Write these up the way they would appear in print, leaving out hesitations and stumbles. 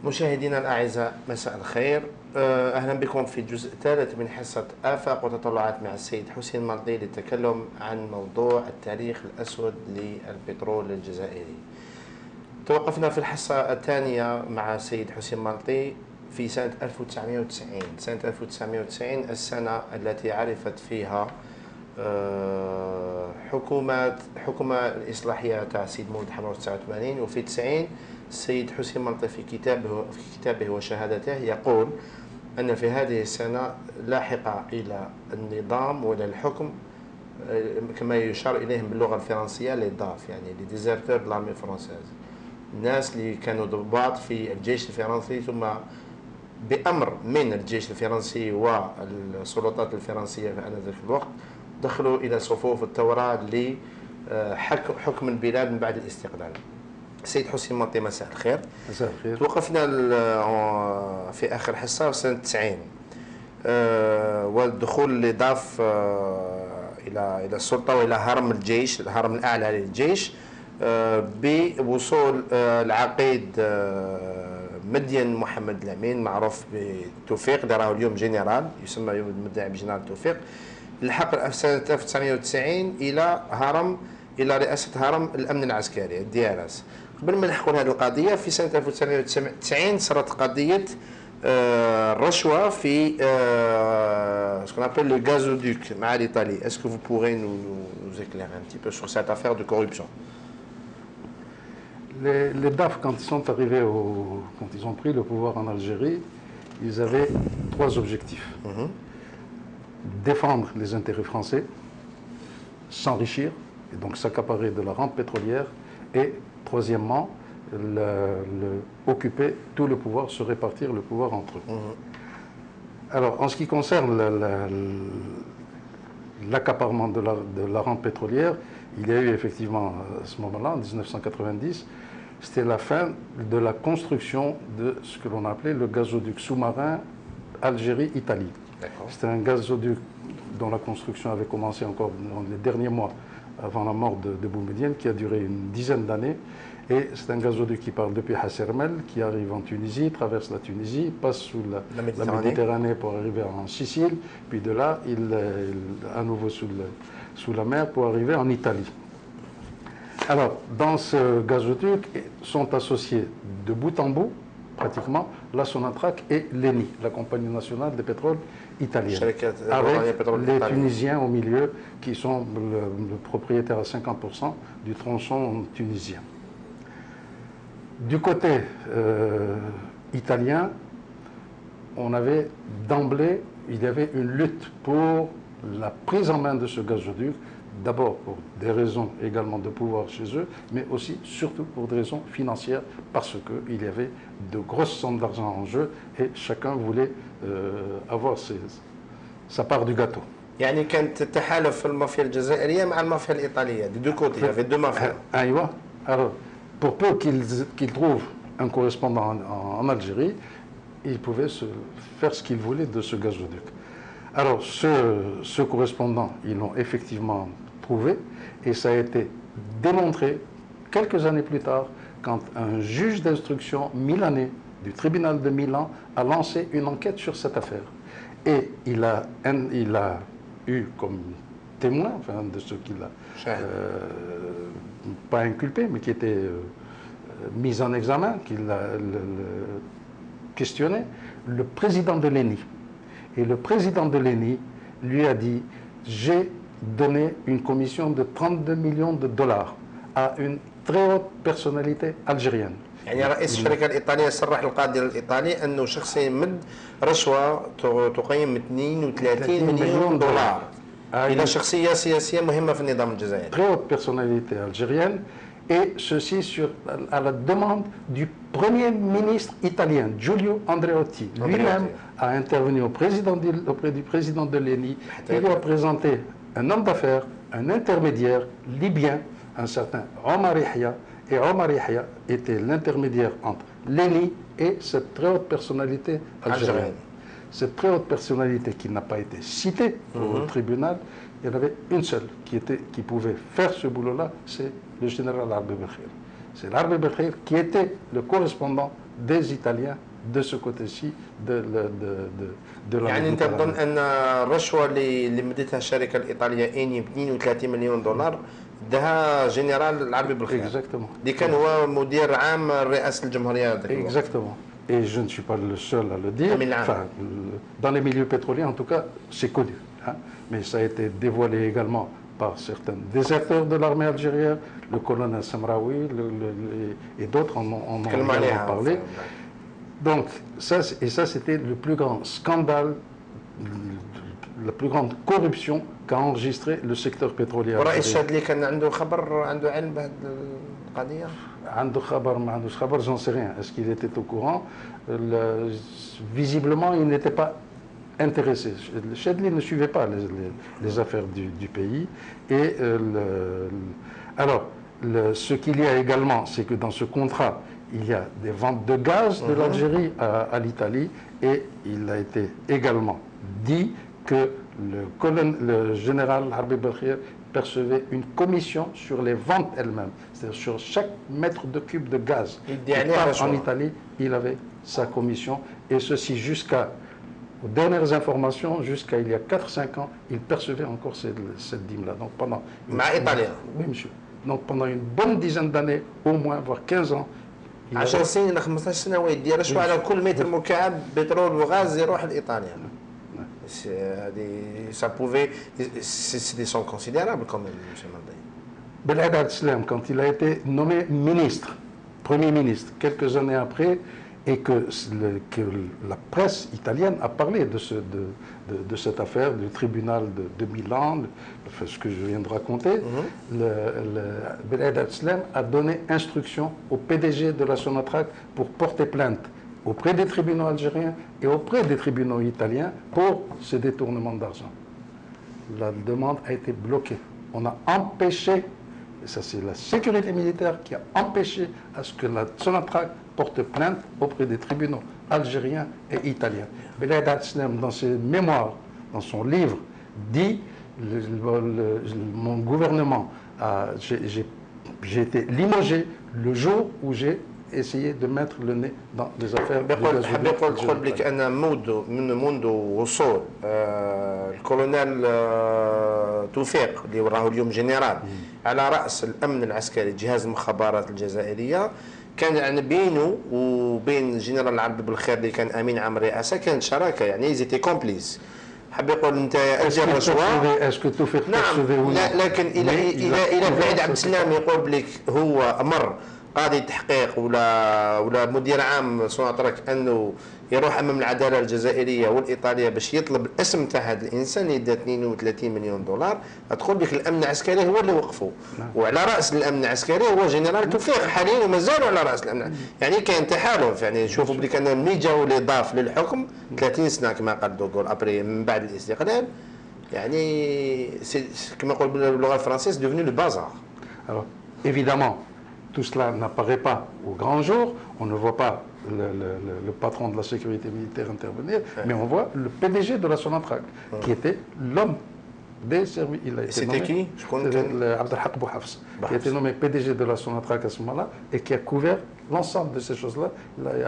مشاهدينا الأعزاء، مساء الخير. أهلا بكم في الجزء الثالث من حصة آفاق وتطلعات مع السيد حسين مالطي للتكلم عن موضوع التاريخ الأسود للبترول الجزائري. توقفنا في الحصة الثانية مع السيد حسين مالطي في سنة 1990. سنة 1990 السنة التي عرفت فيها حكومة الإصلاحية تاع السيد مولود حمراء 89. وفي 90 السيد حسين مالطي في كتابه وشهادته يقول أن في هذه السنة لاحق إلى النظام وإلى الحكم كما يشار إليهم باللغة الفرنسية لي داف، يعني لي ديزرتور دو لارمي فرونسيز، الناس اللي كانوا ضباط في الجيش الفرنسي ثم بأمر من الجيش الفرنسي والسلطات الفرنسية في آنذاك الوقت دخلوا إلى صفوف الثورة لحكم البلاد من بعد الاستقلال. سيد حسين مالطي، مساء الخير. مساء الخير. توقفنا في آخر حصة سنة 90 والدخول اللي ضاف إلى السلطة وإلى هرم الجيش، الهرم الأعلى للجيش، بوصول العقيد مدين محمد الأمين معروف بتوفيق اللي راه اليوم جنرال، يسمى يوم المدعي بجنرال توفيق، لحق في سنة 1990 إلى رئاسة هرم الأمن العسكري الدي ار اس. قبل ما نحكوا هذه القضية، في سنة 1990 صارت قضية الرشوة في ce qu'on appelle le gazoduc مع l'Italie. Est-ce que vous pourrez nous éclairer un petit peu sur cette affaire de corruption? Les DAF, quand ils sont arrivés, quand ils ont pris le pouvoir en Algérie, ils avaient trois objectifs. Défendre les intérêts français, s'enrichir, et donc s'accaparer de la rente pétrolière, et troisièmement, occuper tout le pouvoir, se répartir le pouvoir entre eux. Alors, en ce qui concerne l'accaparement de la rente pétrolière, il y a eu effectivement à ce moment-là, en 1990, c'était la fin de la construction de ce que l'on appelait le gazoduc sous-marin Algérie-Italie. C'était un gazoduc dont la construction avait commencé encore dans les derniers mois avant la mort de Boumedienne, qui a duré une dizaine d'années. Et c'est un gazoduc qui part depuis Hassermel, qui arrive en Tunisie, traverse la Tunisie, passe sous la Méditerranée pour arriver en Sicile, puis de là, il à nouveau sous la mer pour arriver en Italie. Alors, dans ce gazoduc sont associés de bout en bout, pratiquement, la Sonatrach et l'ENI, la Compagnie nationale des pétroles italienne, avec les Tunisiens au milieu, qui sont le propriétaire à 50% du tronçon tunisien. Du côté italien, on avait d'emblée, il y avait une lutte pour la prise en main de ce gazoduc, d'abord pour des raisons également de pouvoir chez eux, mais aussi, surtout pour des raisons financières, parce qu'il y avait de grosses sommes d'argent en jeu et chacun voulait avoir sa part du gâteau. يعني كانت تحالف المافيا الجزائرية مع المافيا الإيطالية, des deux côtés, il y avait deux mafias. Alors, pour peu qu'ils trouvent un correspondant en Algérie, ils pouvaient faire ce qu'ils voulaient de ce gazoduc. Alors, ce correspondant, ils l'ont effectivement trouvé, et ça a été démontré quelques années plus tard, quand un juge d'instruction milanais du tribunal de Milan a lancé une enquête sur cette affaire. Et il a eu comme témoin, enfin, de ceux qu'il a pas inculpé, mais qui était mis en examen, qu'il a questionné, le président de l'ENI. Et le président de l'ENI lui a dit: j'ai donné une commission de 32 millions de dollars à une très haute personnalité algérienne. يعني رئيس الشركة الإيطالية صرح للقاضي الإيطالي أنه شخص يمد رشوة تقيم 32 مليون دولار إلى شخصية سياسية مهمة في النظام الجزائري. Très haute personnalité algérienne, et ceci à la demande du Premier ministre italien, Giulio Andreotti. Lui-même a intervenu auprès du président de l'ENI et lui a présenté un homme d'affaires, un intermédiaire libyen, un certain Omar Yahya, et Omar Yahya était l'intermédiaire entre l'ENI et cette très haute personnalité algérienne. Cette très haute personnalité qui n'a pas été citée au tribunal, il y en avait une seule qui pouvait faire ce boulot-là, c'est le général Arbi Belkhir. C'est l'Arbi Belkhir qui était le correspondant des Italiens de ce côté-ci de la يعني انت تظن Méditerranée. ان الرشوه اللي مدتها الشركه الايطاليه اني ب 32 مليون دولار دها جنرال العربي بالخير Exactement. اللي كان هو مدير عام رئاسه الجمهوريه ذاك الوقت. Exactement. Et je ne suis pas le seul à le dire. Enfin, dans les milieux pétroliers, en tout cas, c'est connu. Hein. Mais ça a été dévoilé également par certains déserteurs de l'armée algérienne, le colonel Samraoui et d'autres en ont également parlé. Donc, ça c'était le plus grand scandale, la plus grande corruption qu'a enregistré le secteur pétrolier algérien. ورئيس الشهد كان عنده خبر عنده علم بهذه القضيه؟ عنده خبر ما عندوش خبر, j'en sais rien. Est-ce qu'il était au courant? Visiblement, il n'était pas intéressé. Le Chadli ne suivait pas les affaires du pays. Et alors, ce qu'il y a également, c'est que dans ce contrat, il y a des ventes de gaz de l'Algérie à l'Italie, et il a été également dit que le général Harbi Belkhir percevait une commission sur les ventes elles-mêmes, c'est-à-dire sur chaque mètre de cube de gaz qui part en Italie, il avait sa commission, et ceci aux dernières informations, jusqu'à il y a 4-5 ans, il percevait encore cette dîme-là. Donc pendant oui, monsieur. Donc pendant une bonne dizaine d'années, au moins, voire 15 ans, 10 سنين إلى 15 سنة ويدير رشوة على كل متر مكعب بترول وغاز يروح لإيطاليا. Ça pouvait, c'est des sommes considérables quand même, M. Mardaï. Beled Al-Slem, quand il a été nommé ministre, Premier ministre, quelques années après, et que la presse italienne a parlé de cette affaire du tribunal de Milan, ce que je viens de raconter, Beled Al-Slem a donné instruction au PDG de la Sonatrach pour porter plainte auprès des tribunaux algériens et auprès des tribunaux italiens pour ce détournement d'argent. La demande a été bloquée. On a empêché, et ça c'est la sécurité militaire qui a empêché à ce que la Sonatrach porte plainte auprès des tribunaux algériens et italiens. Beled Al-Slem, dans ses mémoires, dans son livre, dit mon gouvernement, j'ai été limogé le jour où j'ai essayer de mettre le nez dans les affaires. حاب يقول تقول لك ان منذ وصول الكولونيل توفيق اللي وراه اليوم جنرال على راس الامن العسكري جهاز المخابرات الجزائريه كان يعني بينه وبين الجنرال العربي بالخير اللي كان امين عام الرئاسه كانت شراكه يعني زيتي كومبليس. حاب يقول انت اجر رشوه نعم لكن الى بعيد عبد السلام يقول لك هو امر قاضي تحقيق ولا مدير عام سوناطراك انه يروح امام العداله الجزائريه والايطاليه باش يطلب الاسم تاع هذا الانسان اللي دا 32 مليون دولار تقول لك الامن العسكري هو اللي وقفه وعلى راس الامن العسكري هو جنرال توفيق حاليا ومازال على راس الامن يعني كاين تحالف يعني نشوفوا بلي كان ملي جاوا اللي ضاف للحكم 30 سنه كما قال دوغول ابري من بعد الاستقلال يعني كما يقول باللغه الفرنسيه ديفنو لو بازار. Évidemment, tout cela n'apparaît pas au grand jour, on ne voit pas le patron de la sécurité militaire intervenir, mais on voit le PDG de la Sonatrach, qui était l'homme des services. C'était qui? Abdelhak Bouhafs, qui a été nommé PDG de la Sonatrach à ce moment-là, et qui a couvert l'ensemble de ces choses-là.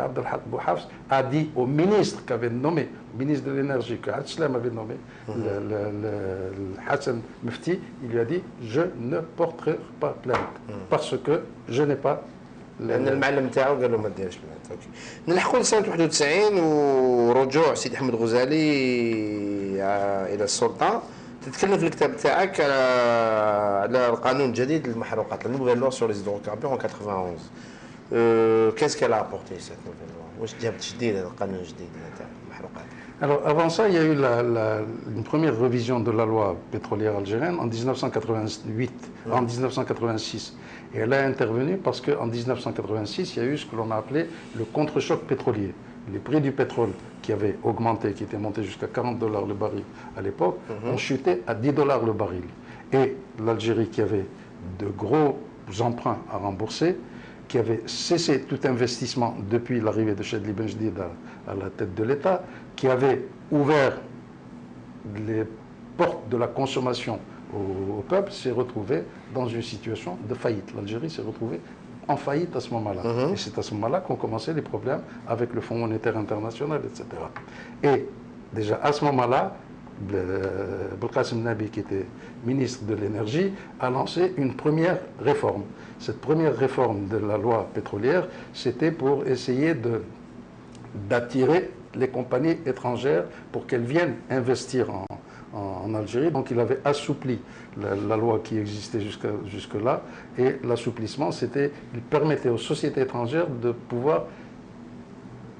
Abdelhak Bouhafs a dit au ministre qu'avait nommé, ministre de l'énergie, que Al-Islam avait nommé, Hassan Mufti, il lui a dit « Je ne porterai pas plainte, parce que je n'ai pas لان المعلم تاعو قال له ما ديرش بلانت. اوكي نلحقوا لسنه 91 ورجوع سيدي احمد غزالي الى السلطه. تتكلم في الكتاب تاعك على القانون الجديد للمحروقات النوفيل لو سور لي هيدروكاربور 91. Qu'est-ce qu'elle a apporté cette nouvelle loi? واش جابت جديد هذا القانون الجديد تاع المحروقات؟ Alors avant ça, il y a eu une première révision de la loi pétrolière algérienne en 1988, en 1986. Et elle a intervenu parce qu'en 1986, il y a eu ce que l'on a appelé le contre-choc pétrolier. Les prix du pétrole qui avaient augmenté, qui étaient montés jusqu'à $40 le baril à l'époque, ont chuté à $10 le baril. Et l'Algérie, qui avait de gros emprunts à rembourser, qui avait cessé tout investissement depuis l'arrivée de Chadli Benjdid à la tête de l'État, qui avait ouvert les portes de la consommation au peuple, s'est retrouvé dans une situation de faillite. L'Algérie s'est retrouvée en faillite à ce moment-là. Et c'est à ce moment-là qu'ont commencé les problèmes avec le Fonds monétaire international, etc. Et déjà à ce moment-là, Belkacem Nabi, qui était ministre de l'énergie, a lancé une première réforme. Cette première réforme de la loi pétrolière, c'était pour essayer d'attirer les compagnies étrangères pour qu'elles viennent investir en Algérie. Donc il avait assoupli la loi qui existait jusque-là, et l'assouplissement, c'était, il permettait aux sociétés étrangères de pouvoir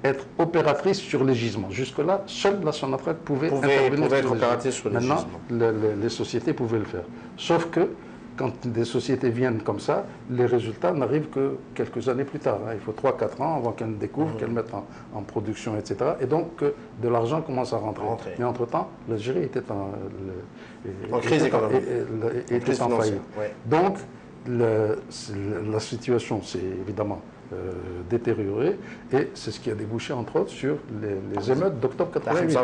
être opératrices sur les gisements. Jusque-là, seule la Sonatrach pouvait intervenir être opératrice sur les gisements. Maintenant, les sociétés pouvaient le faire. Sauf que, quand des sociétés viennent comme ça, les résultats n'arrivent que quelques années plus tard. Il faut 3-4 ans avant qu'elles découvrent, qu'elles mettent en production, etc. Et donc, que de l'argent commence à rentrer. Mais entre-temps, l'Algérie était en crise économique. Était en faillite. Ouais. Donc, la situation s'est évidemment détériorée, et c'est ce qui a débouché entre autres sur les émeutes d'octobre 88.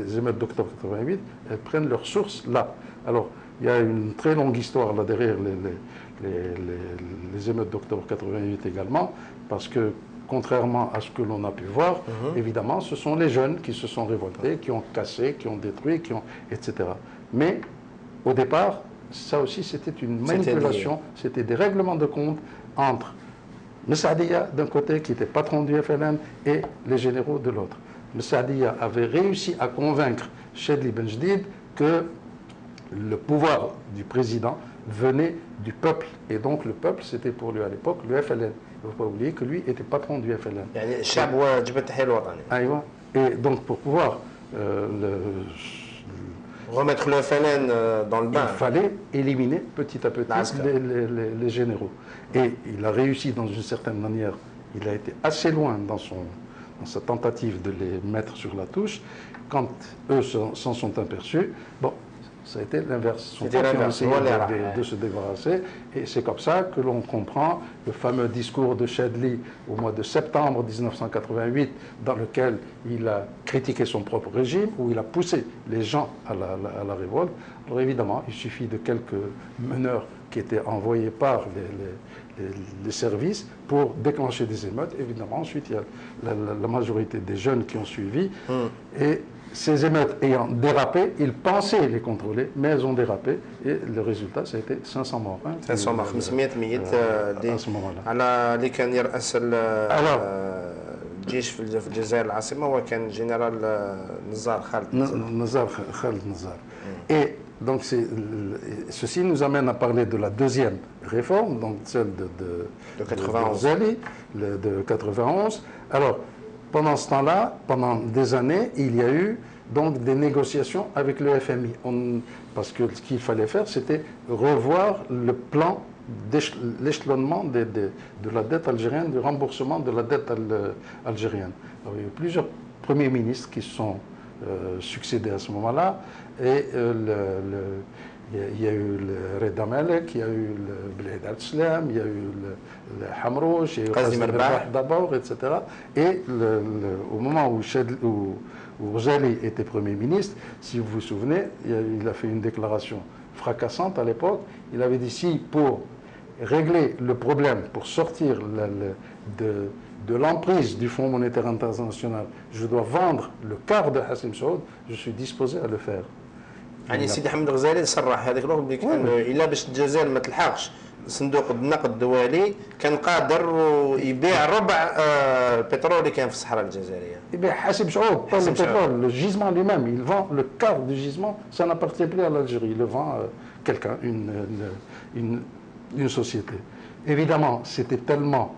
Les émeutes d'octobre 88, elles prennent leur source là. Alors, il y a une très longue histoire là derrière les émeutes d'octobre 88 également, parce que contrairement à ce que l'on a pu voir, évidemment, ce sont les jeunes qui se sont révoltés, qui ont cassé, qui ont détruit, etc. Mais au départ, ça aussi, c'était une manipulation, c'était des règlements de compte entre Messadia d'un côté, qui était patron du FLN, et les généraux de l'autre. Messadia avait réussi à convaincre Chedli Benjdid que le pouvoir du président venait du peuple. Et donc le peuple, c'était pour lui à l'époque le FLN. Il ne faut pas oublier que lui était patron du FLN. Et donc pour pouvoir remettre le FLN dans le bain, il fallait éliminer petit à petit les généraux. Et il a réussi dans une certaine manière. Il a été assez loin dans sa tentative de les mettre sur la touche. Quand eux s'en sont aperçus, bon, ça a été l'inverse. Ils ont essayé de se débarrasser. Et c'est comme ça que l'on comprend le fameux discours de Chedli au mois de septembre 1988, dans lequel il a critiqué son propre régime, où il a poussé les gens à la révolte. Alors évidemment, il suffit de quelques meneurs qui étaient envoyés par les services pour déclencher des émeutes. Évidemment, ensuite, il y a la majorité des jeunes qui ont suivi. Et ces émeutes ayant dérapé, ils pensaient les contrôler, mais elles ont dérapé, et le résultat, ça a été 500 morts. 500 morts, 500 ميت à ce moment-là. على اللي كان يرأس الجيش في الجزائر العاصمة هو كان جنرال نزار خالد نزار. Et donc ceci nous amène à parler de la deuxième réforme, donc celle de 91. De 91. Alors, pendant ce temps-là, pendant des années, il y a eu donc des négociations avec le FMI. Parce que ce qu'il fallait faire, c'était revoir le plan l'échelonnement de la dette algérienne, du remboursement de la dette algérienne. Alors, il y a eu plusieurs premiers ministres qui se sont succédés à ce moment-là, et il y a eu le Reda Malek, il y a eu le Bled al-Slam, il y a eu le Hamrouch, il y a eu Qasim Erbah d'abord, etc. Et au moment où Ghazali était Premier ministre, si vous vous souvenez, il a fait une déclaration fracassante à l'époque. Il avait dit, si pour régler le problème, pour sortir de l'emprise du Fonds monétaire international, je dois vendre le quart de Hassim Saoud, je suis disposé à le faire. يعني سيدي حمد الغزالي صرح هذيك الوقت بانه الا باش الجزائر ما تلحقش صندوق النقد الدولي كان قادر يبيع ربع البترول اللي كان في الصحراء الجزائريه. يبيع حاسب سعود pas le pétrole, le gisement lui-même, il vend le quart du gisement, ça n'appartient plus à l'Algérie, il le vend quelqu'un, une société. Évidemment, c'était tellement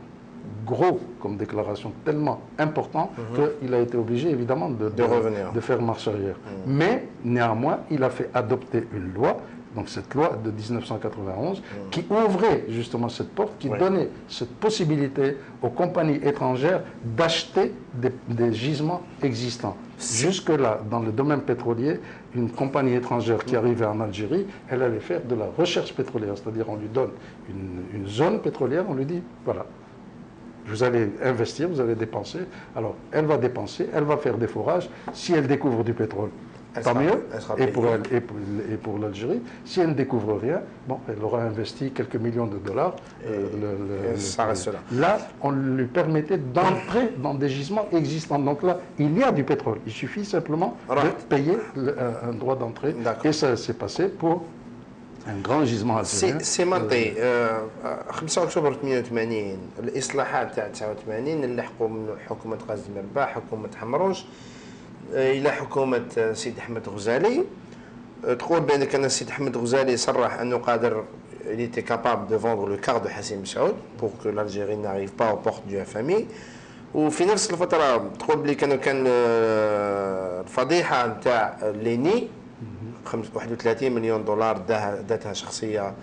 gros comme déclaration, tellement important qu'il a été obligé évidemment de faire marche arrière. Mais néanmoins, il a fait adopter une loi, donc cette loi de 1991, qui ouvrait justement cette porte, qui donnait cette possibilité aux compagnies étrangères d'acheter des gisements existants. Jusque-là, dans le domaine pétrolier, une compagnie étrangère qui arrivait en Algérie, elle allait faire de la recherche pétrolière, c'est-à-dire on lui donne une zone pétrolière, on lui dit, voilà, vous allez investir, vous allez dépenser. Alors, elle va dépenser, elle va faire des forages. Si elle découvre du pétrole, tant mieux. Elle sera Et pour, payée. et pour l'Algérie, si elle ne découvre rien, bon, elle aura investi quelques millions de dollars. Ça reste là. Là, on lui permettait d'entrer dans des gisements existants. Donc là, il y a du pétrole. Il suffit simplement de payer un droit d'entrée. D'accord. Et ça s'est passé pour un grand gisement algérien. سي منطي 5 اكتوبر 88 الاصلاحات تاع 89 اللي لحقوا من حكومه غازي مرباح حكومه حمروش الى حكومه سيد احمد غزالي تقول بان كان السيد احمد غزالي صرح انه قادر il était capable de vendre le quart de Hassim Saoud pour que l'Algérie n'arrive pas aux portes du FMI وفي نفس الفتره تقول بلي كان الفضيحه نتاع ليني 31 مليون دولار داتها شخصيه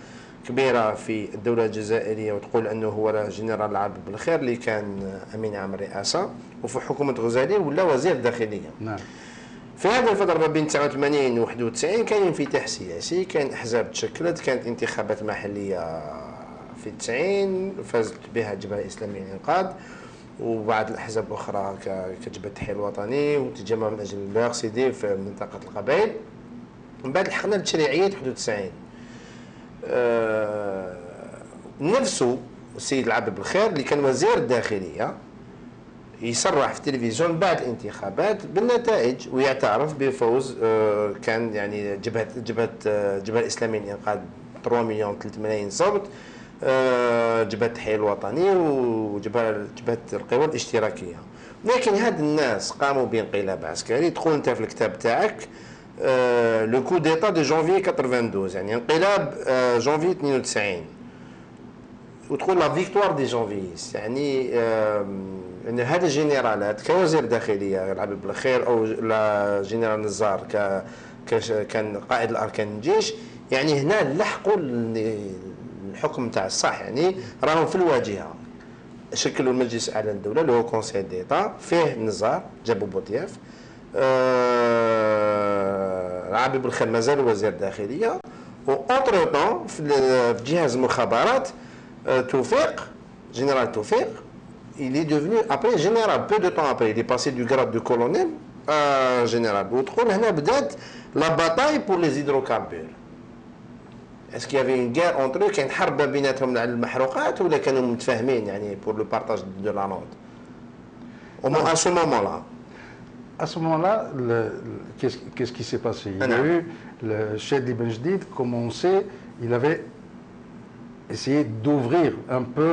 كبيره في الدوله الجزائريه وتقول انه هو جنرال العبد بالخير اللي كان امين عام الرئاسه وفي حكومه غزالي ولا وزير داخليه. نعم. في هذه الفتره ما بين 89 و 91 كان انفتاح سياسي، كان احزاب تشكلت، كانت انتخابات محليه في 90 فازت بها الجبهه الاسلاميه للانقاذ وبعض الاحزاب الاخرى كجبهه التحرير الوطني وتجمع من اجل الباغسيدي في منطقه القبائل. من بعد لحقنا لتشريعيه 91 نفسه السيد العبد بالخير اللي كان وزير الداخليه يصرح في التلفزيون بعد الانتخابات بالنتائج ويعترف بفوز كان يعني جبهه الاسلاميه للانقاذ 3 مليون 3 ملايين صوت، جبهه التحرير الوطني وجبهه القوى الاشتراكيه. لكن هاد الناس قاموا بانقلاب عسكري، تقول انت في الكتاب تاعك لو كو ديتا دو جانفي 92 يعني انقلاب جانفي 92 وتقول لا فيكتوار دي جانفيس يعني ان هذا الجنرالات كوزير داخليه العبد بالخير او لا جنرال نزار كان قائد الاركان الجيش يعني هنا لحقوا الحكم تاع الصح يعني راهم في الواجهه. شكلوا المجلس الاعلى للدوله اللي هو كونسيل ديتا فيه نزار جابوا بوطياف العبد بالخير مازال وزير داخليه واونتر طون في جهاز المخابرات توفيق général Toufik, il est devenu après général, peu de temps après, il est passé du grade de colonel à général. وتقول هنا بدات la bataille pour les hydrocarbures. Est-ce qu'il y avait une guerre entre eux كان حرب بيناتهم على المحروقات ولا كانوا متفاهمين يعني pour le partage de la rente? Au moins à ce moment-là. À ce moment-là, qu'est-ce qui s'est passé? Il y a eu le Chedli Benjdid, comme on sait, il avait essayé d'ouvrir un peu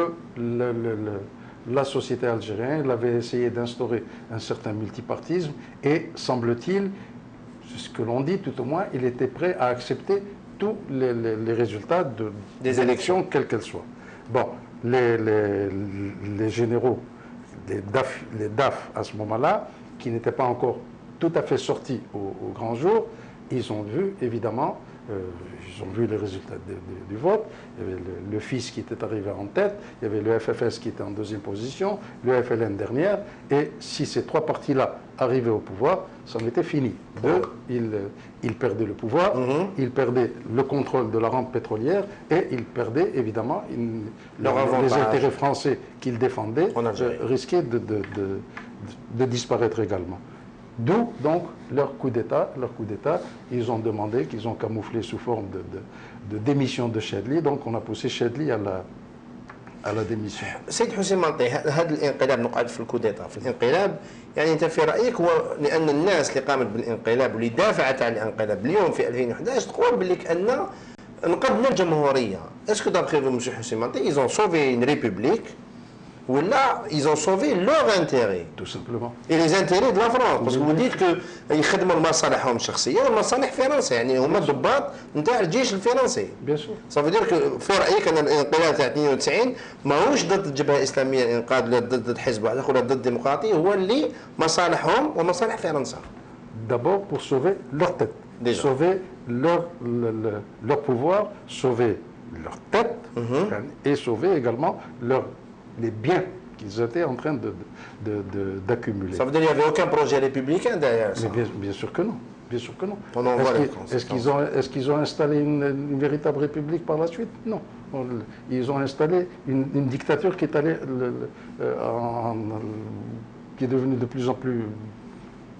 la société algérienne, il avait essayé d'instaurer un certain multipartisme et, semble-t-il, c'est ce que l'on dit tout au moins, il était prêt à accepter tous les résultats des élections, quelles qu'elles soient. Bon, les généraux, les DAF à ce moment-là, qui n'étaient pas encore tout à fait sortis au grand jour, ils ont vu évidemment ils ont vu les résultats du vote. Il y avait le FIS qui était arrivé en tête, il y avait le FFS qui était en deuxième position, le FLN dernière, et si ces trois partis-là arrivaient au pouvoir, c'en était fini. Ils perdaient le pouvoir, ils perdaient le contrôle de la rente pétrolière et ils perdaient évidemment les intérêts français qu'ils défendaient risquaient de disparaître également. D'où donc leur coup d'État. Ils ont demandé, qu'ils ont camouflé sous forme de démission de Chedli. Donc on a poussé Chedli à la démission. سيد حسين منطي هذا الانقلاب نقعد في الكوديتا في الانقلاب يعني انت في رايك هو لان الناس اللي قامت بالانقلاب واللي دافعت عن الانقلاب اليوم في 2011 تقول بليك ان نقدنا الجمهوريه. اسكو دابخي فو مسيو حسين منطي ils ont sauvé une république où là, ils ont sauvé leur intérêt. Tout simplement. Et les intérêts de la France. Parce que vous dites que يخدموا لمصالحهم الشخصية والمصالح فرنسا يعني هما الضباط نتاع الجيش الفرنسي. Bien sûr. Ça veut dire que في رأيك أن الانقلاب تاع 92 ماهوش ضد الجبهة الإسلامية للإنقاذ ولا ضد حزب واحد ولا ضد الديمقراطية هو اللي مصالحهم ومصالح فرنسا. D'abord pour sauver leur tête. Déjà. Sauver leur pouvoir, sauver leur tête et sauver également les biens qu'ils étaient en train d'accumuler. Ça veut dire qu'il n'y avait aucun projet républicain derrière ça? Mais bien sûr que non. Bien sûr que non. Est-ce qu'ils ont installé une véritable république par la suite? Non. Ils ont installé une dictature qui est allée qui est devenue de plus en plus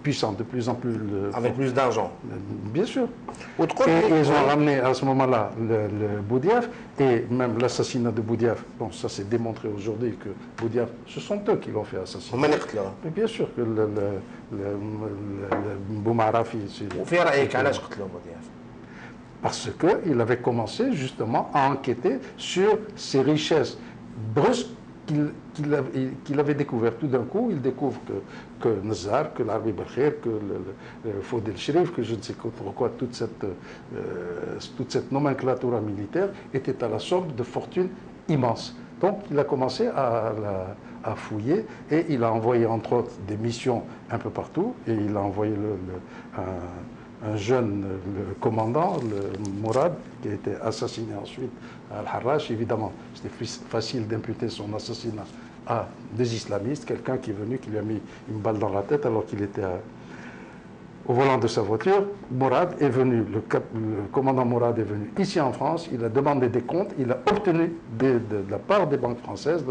puissant, de plus en plus... Avec plus d'argent. Bien sûr. Et ils ont ramené à ce moment-là le Boudiaf, et même l'assassinat de Boudiaf. Bon, ça s'est démontré aujourd'hui que Boudiaf, ce sont eux qui l'ont fait assassiner. Mais bien sûr que Boumarafi... Parce qu'il avait commencé justement à enquêter sur ces richesses brusques qu'il avait découvert. Tout d'un coup, il découvre que Nazar, que l'Arbi Belkhir, que le Fodel Shrif, que je ne sais quoi, toute cette nomenclature militaire était à la somme de fortunes immenses. Donc il a commencé à fouiller et il a envoyé entre autres des missions un peu partout et il a envoyé un jeune le commandant, le Mourad, qui a été assassiné ensuite à Al-Harrach. Évidemment, c'était facile d'imputer son assassinat à des islamistes, quelqu'un qui est venu, qui lui a mis une balle dans la tête alors qu'il était au volant de sa voiture. Mourad est venu, le commandant Mourad est venu ici en France, il a demandé des comptes, il a obtenu de la part des banques françaises,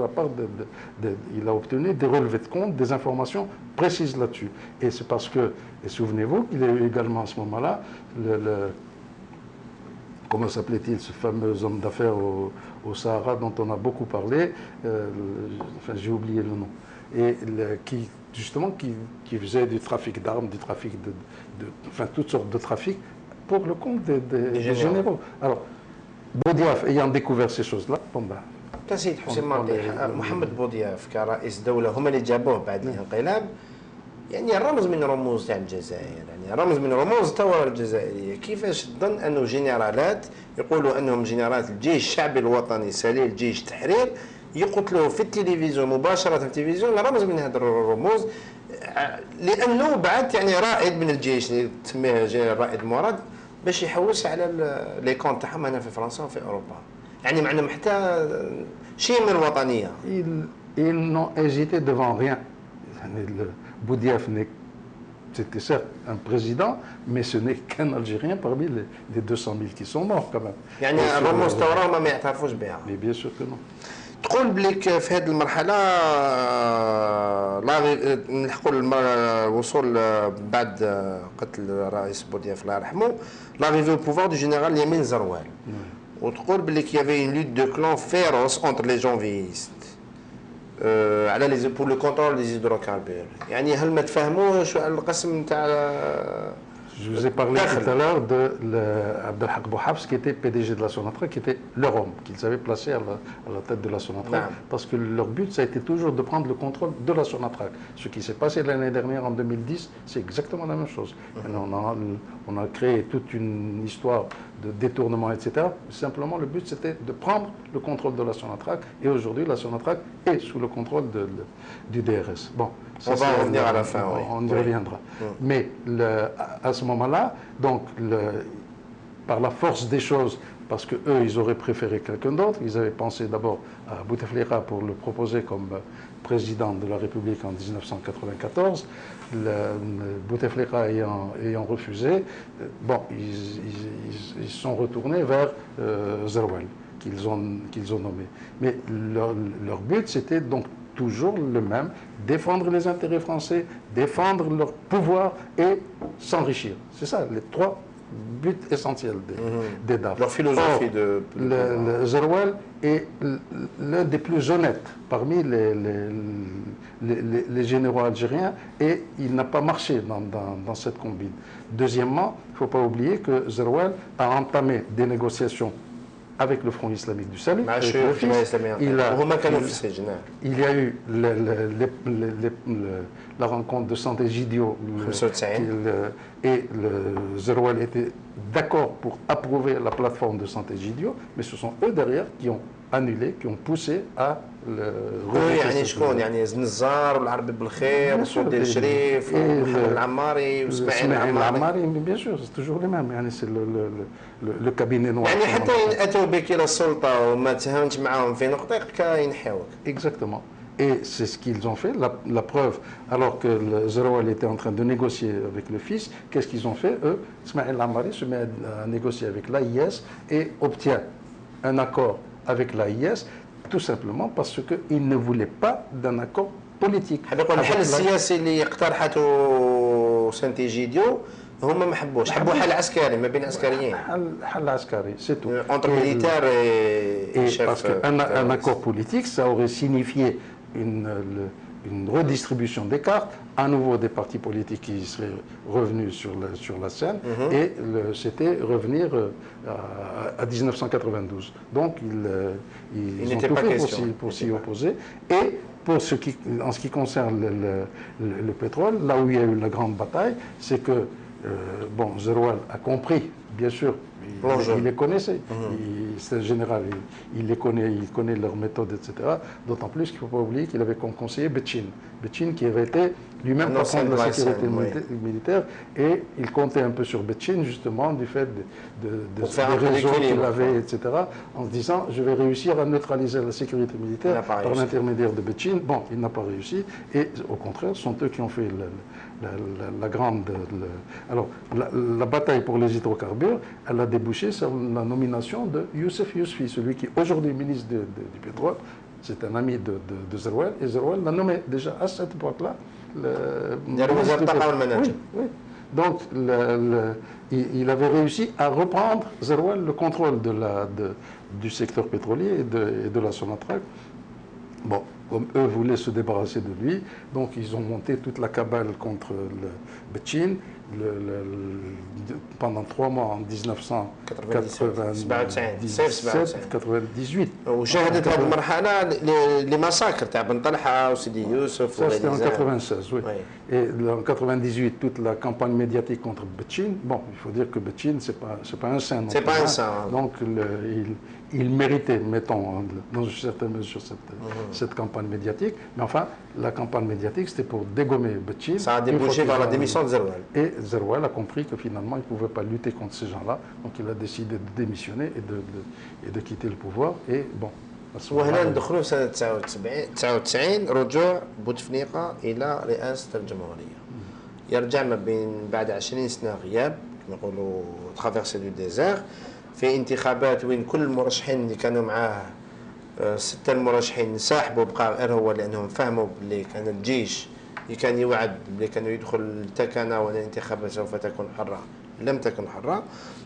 il a obtenu des relevés de comptes, des informations précises là-dessus. Et c'est parce que, et souvenez-vous qu'il y a eu également à ce moment-là, comment s'appelait-il, ce fameux homme d'affaires au Sahara dont on a beaucoup parlé, enfin j'ai oublié le nom, et qui faisait du trafic d'armes, du trafic enfin toutes sortes de trafics pour le compte des généraux. Alors, Boudiaf ayant découvert ces choses-là, bon ben... سيد حسين مالطيح محمد بودياف كرئيس دولة هما اللي جابوه بعد الانقلاب يعني رمز من رموز تاع الجزائر يعني رمز من رموز الثورة الجزائرية كيفاش تظن أنه جنرالات يقولوا أنهم جنرالات الجيش الشعبي الوطني سليل جيش التحرير يقتلوا في التلفزيون مباشرة في التلفزيون رمز من هذه الرموز لأنه بعد يعني رائد من الجيش اللي تسميه رائد مراد باش يحوس على لي كونت تاعهم هنا في فرنسا وفي أوروبا يعني ما عندهم حتى شيء من الوطنية. Ils n'ont hésité devant rien. Boudiaf, c'était certes un président, mais ce n'est qu'un Algérien parmi les 200 000 qui sont morts quand même. يعني الرموز الثورة ما يعترفوش بها. Mais bien sûr que non. تقول بليك في هذه المرحلة نلحقوا الوصول بعد قتل الرئيس بودياف الله يرحمه l'arrivée au pouvoir du général Yamin Zaroual. وتقول بلي qu'il y avait une lutte de clans féroce entre les janvéistes على pour le contrôle des hydrocarbures. يعني هل ما تفهموش القسم تاع Je vous ai parlé tout à l'heure de Abdelhak Bouhabs, qui était PDG de la Sonatrach, qui était leur homme, qu'ils avaient placé à la tête de la Sonatrach, parce que leur but, ça a été toujours de prendre le contrôle de la Sonatrach. Ce qui s'est passé l'année dernière, en 2010, c'est exactement la même chose. On a créé toute une histoire de détournement, etc. Simplement, le but, c'était de prendre le contrôle de la Sonatrach, et aujourd'hui, la Sonatrach est sous le contrôle du DRS. Bon. Ça, on va en revenir à la fin, oui. On y reviendra. Mais à ce moment-là, donc, par la force des choses, parce qu'eux, ils auraient préféré quelqu'un d'autre, ils avaient pensé d'abord à Bouteflika pour le proposer comme président de la République en 1994. Bouteflika ayant refusé, bon, ils sont retournés vers Zaroual, qu'ils ont nommé. Mais leur but, c'était donc toujours le même, défendre les intérêts français, défendre leur pouvoir et s'enrichir. C'est ça, les trois buts essentiels des DAF. Leur philosophie le Zaroual est l'un des plus honnêtes parmi les généraux algériens et il n'a pas marché dans cette combine. Deuxièmement, il ne faut pas oublier que Zaroual a entamé des négociations avec le Front islamique du Salut. Il y a eu la rencontre de Santé Gidio et le Zaroual était d'accord pour approuver la plateforme de Santé Gidio, mais ce sont eux derrière qui ont annulé, qui ont poussé à le يعني شكون يعني زنزار والعربي بالخير وسودي الشريف ومحمد العماري واسماعيل العماري bien sûr c'est toujours les mêmes يعني c'est le cabinet noir يعني حتى إن أتوا بك إلى السلطة وما تهاونتش معاهم في نقطة ينحيوك. Exactement. Et c'est ce qu'ils ont fait, la preuve, alors que le Zaroual était en train de négocier avec le fils, qu'est-ce qu'ils ont fait? Eux, Ismaël Lamari se met à négocier avec l'AIS et obtient un accord avec l'AIS, tout simplement parce qu'ils ne voulaient pas d'un accord politique. الحل السياسي اللي اقترحته وسانتيجيديو هما ما حبوش، حبوا حل عسكري ما بين عسكريين. حل عسكري سي تو. Entre militaires et chefs. Parce qu'un accord politique, ça aurait signifié une redistribution des cartes, à nouveau des partis politiques qui seraient revenus sur la scène, et c'était revenir à 1992. Donc ils ont tout fait pour s'y opposer. Et en ce qui concerne le pétrole, là où il y a eu la grande bataille, c'est que bon, Zeroual a compris, bien sûr, il les connaissait. C'est un général, il connaît leurs méthodes, etc. D'autant plus qu'il ne faut pas oublier qu'il avait comme conseiller Betchin. Betchin qui avait été lui-même patron de la sécurité militaire, et il comptait un peu sur Betchin, justement, du fait des réseaux qu'il avait, etc., en se disant, je vais réussir à neutraliser la sécurité militaire par l'intermédiaire de Betchin. Bon, il n'a pas réussi, et au contraire, ce sont eux qui ont fait la grande... Alors, la bataille pour les hydrocarbures, elle a débouché sur la nomination de Youssef Yousfi, celui qui est aujourd'hui ministre du pétrole. C'est un ami de Zeroual, et Zeroual l'a nommé déjà à cette époque-là. Oui. Donc, il avait réussi à reprendre, Zeroual, le contrôle du secteur pétrolier et de la Sonatrach. Bon, comme eux voulaient se débarrasser de lui, donc ils ont monté toute la cabale contre le Betchin. Pendant 3 mois en 1997-98. وشهدت هذه المرحلة les massacres تاع بن طلحة وسيدي يوسف. Ça c'était en 96, oui. Et en 98, toute la campagne médiatique contre Betchin. Bon, il faut dire que Betchin, c'est pas un saint. C'est pas un saint. Donc il méritait, mettons, dans une certaine mesure, cette campagne médiatique. Mais enfin, la campagne médiatique, c'était pour dégommer Betchin. Ça a débouché par la démission de Zeroual. Et Zeroual a compris que finalement, il ne pouvait pas lutter contre ces gens-là. Donc il a décidé de démissionner et de quitter le pouvoir. Et bon. وهنا ندخلوا سنة 99 رجوع بوتفليقة إلى رئاسة الجمهورية. يرجع ما بين بعد 20 سنة غياب كما يقولوا ترافيرسي دو ديزير في انتخابات وين كل المرشحين اللي كانوا معاه 6 المرشحين انسحبوا بقى غير هو لأنهم فهموا باللي كان الجيش اللي كان يوعد باللي كانوا يدخل التكنة والانتخابات سوف تكون حرة لم تكن حرة.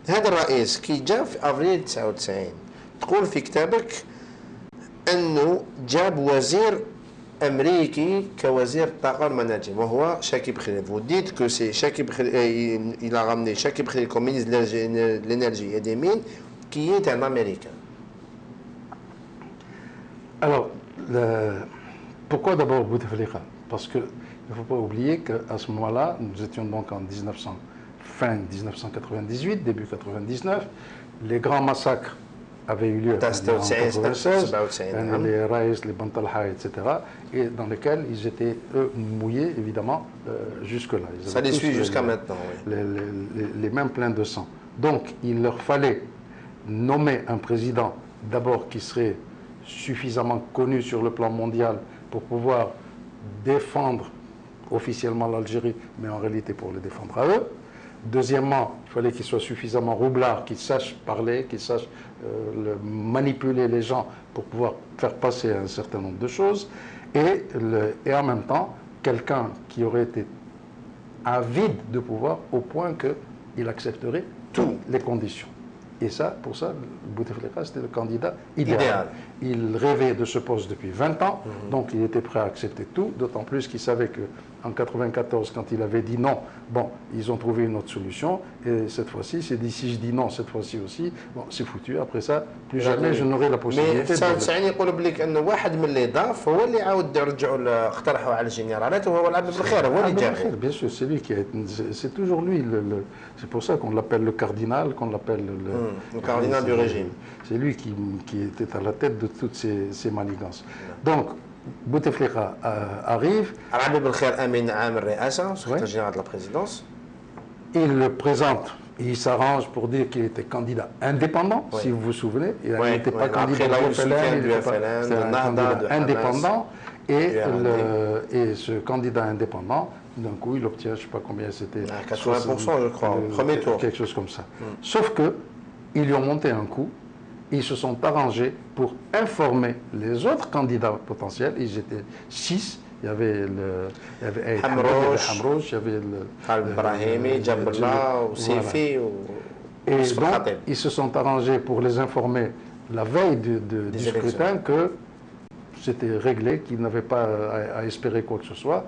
هذا الرئيس كي جاء في أفريل 99 تقول في كتابك أنه جاب وزير أمريكي كوزير الطاقة والمناجم وهو شاكيب خليل. Vous dites que c'est Shakib Khalil, il a ramené Shakib Khalil comme ministre de l'énergie et des mines, qui est un Américain. Alors, pourquoi d'abord Bouteflika? Parce qu'il ne faut pas oublier qu'à ce moment-là, nous étions donc en fin 1998, début 99, les grands massacres avaient eu lieu en 1996, les Raïs, les Bantalha, etc., et dans lesquels ils étaient, eux, mouillés, évidemment, jusque-là. Ça les suit jusqu'à maintenant, oui. Les mains pleines de sang. Donc, il leur fallait nommer un président, d'abord, qui serait suffisamment connu sur le plan mondial pour pouvoir défendre officiellement l'Algérie, mais en réalité pour les défendre à eux. Deuxièmement, il fallait qu'il soit suffisamment roublard, qu'il sache parler, qu'il sache manipuler les gens pour pouvoir faire passer un certain nombre de choses. Et en même temps, quelqu'un qui aurait été avide de pouvoir au point qu'il accepterait toutes les conditions. Et ça, pour ça, Bouteflika, c'était le candidat idéal. Il rêvait de ce poste depuis 20 ans, donc il était prêt à accepter tout, d'autant plus qu'il savait qu'en 1994, quand il avait dit non, bon, ils ont trouvé une autre solution, et cette fois-ci, c'est dit si je dis non, cette fois-ci aussi, bon, c'est foutu, après ça, plus jamais je n'aurai la possibilité de... Mais يقول بليك أنه واحد من اللي ضاف هو اللي عاود رجعوا اقترحوا على الجنرالات وهو العبد بالخير هو اللي جاب. Bien sûr, c'est lui qui c'est toujours lui, c'est pour ça qu'on l'appelle le cardinal, qu'on l'appelle le cardinal du régime. C'est lui qui était à la tête de toutes ces manigances. Donc, Bouteflika arrive. Al-Habib El-Khair Amin Am Reassa, secrétaire général de la présidence. Il le présente, il s'arrange pour dire qu'il était candidat indépendant, si vous vous souvenez. Il n'était pas candidat du FLN, c'était un candidat indépendant. Et ce candidat indépendant, d'un coup, il obtient, je ne sais pas combien c'était. 80%, je crois, au premier tour. Quelque chose comme ça. Sauf que ils lui ont monté un coup. Ils se sont arrangés pour informer les autres candidats potentiels. Ils étaient 6 il y avait Hamrouch, il y avait Khaled Brahimi, Jaballah, Seifi et donc, ils se sont arrangés pour les informer la veille du scrutin que c'était réglé, qu'ils n'avaient pas à espérer quoi que ce soit.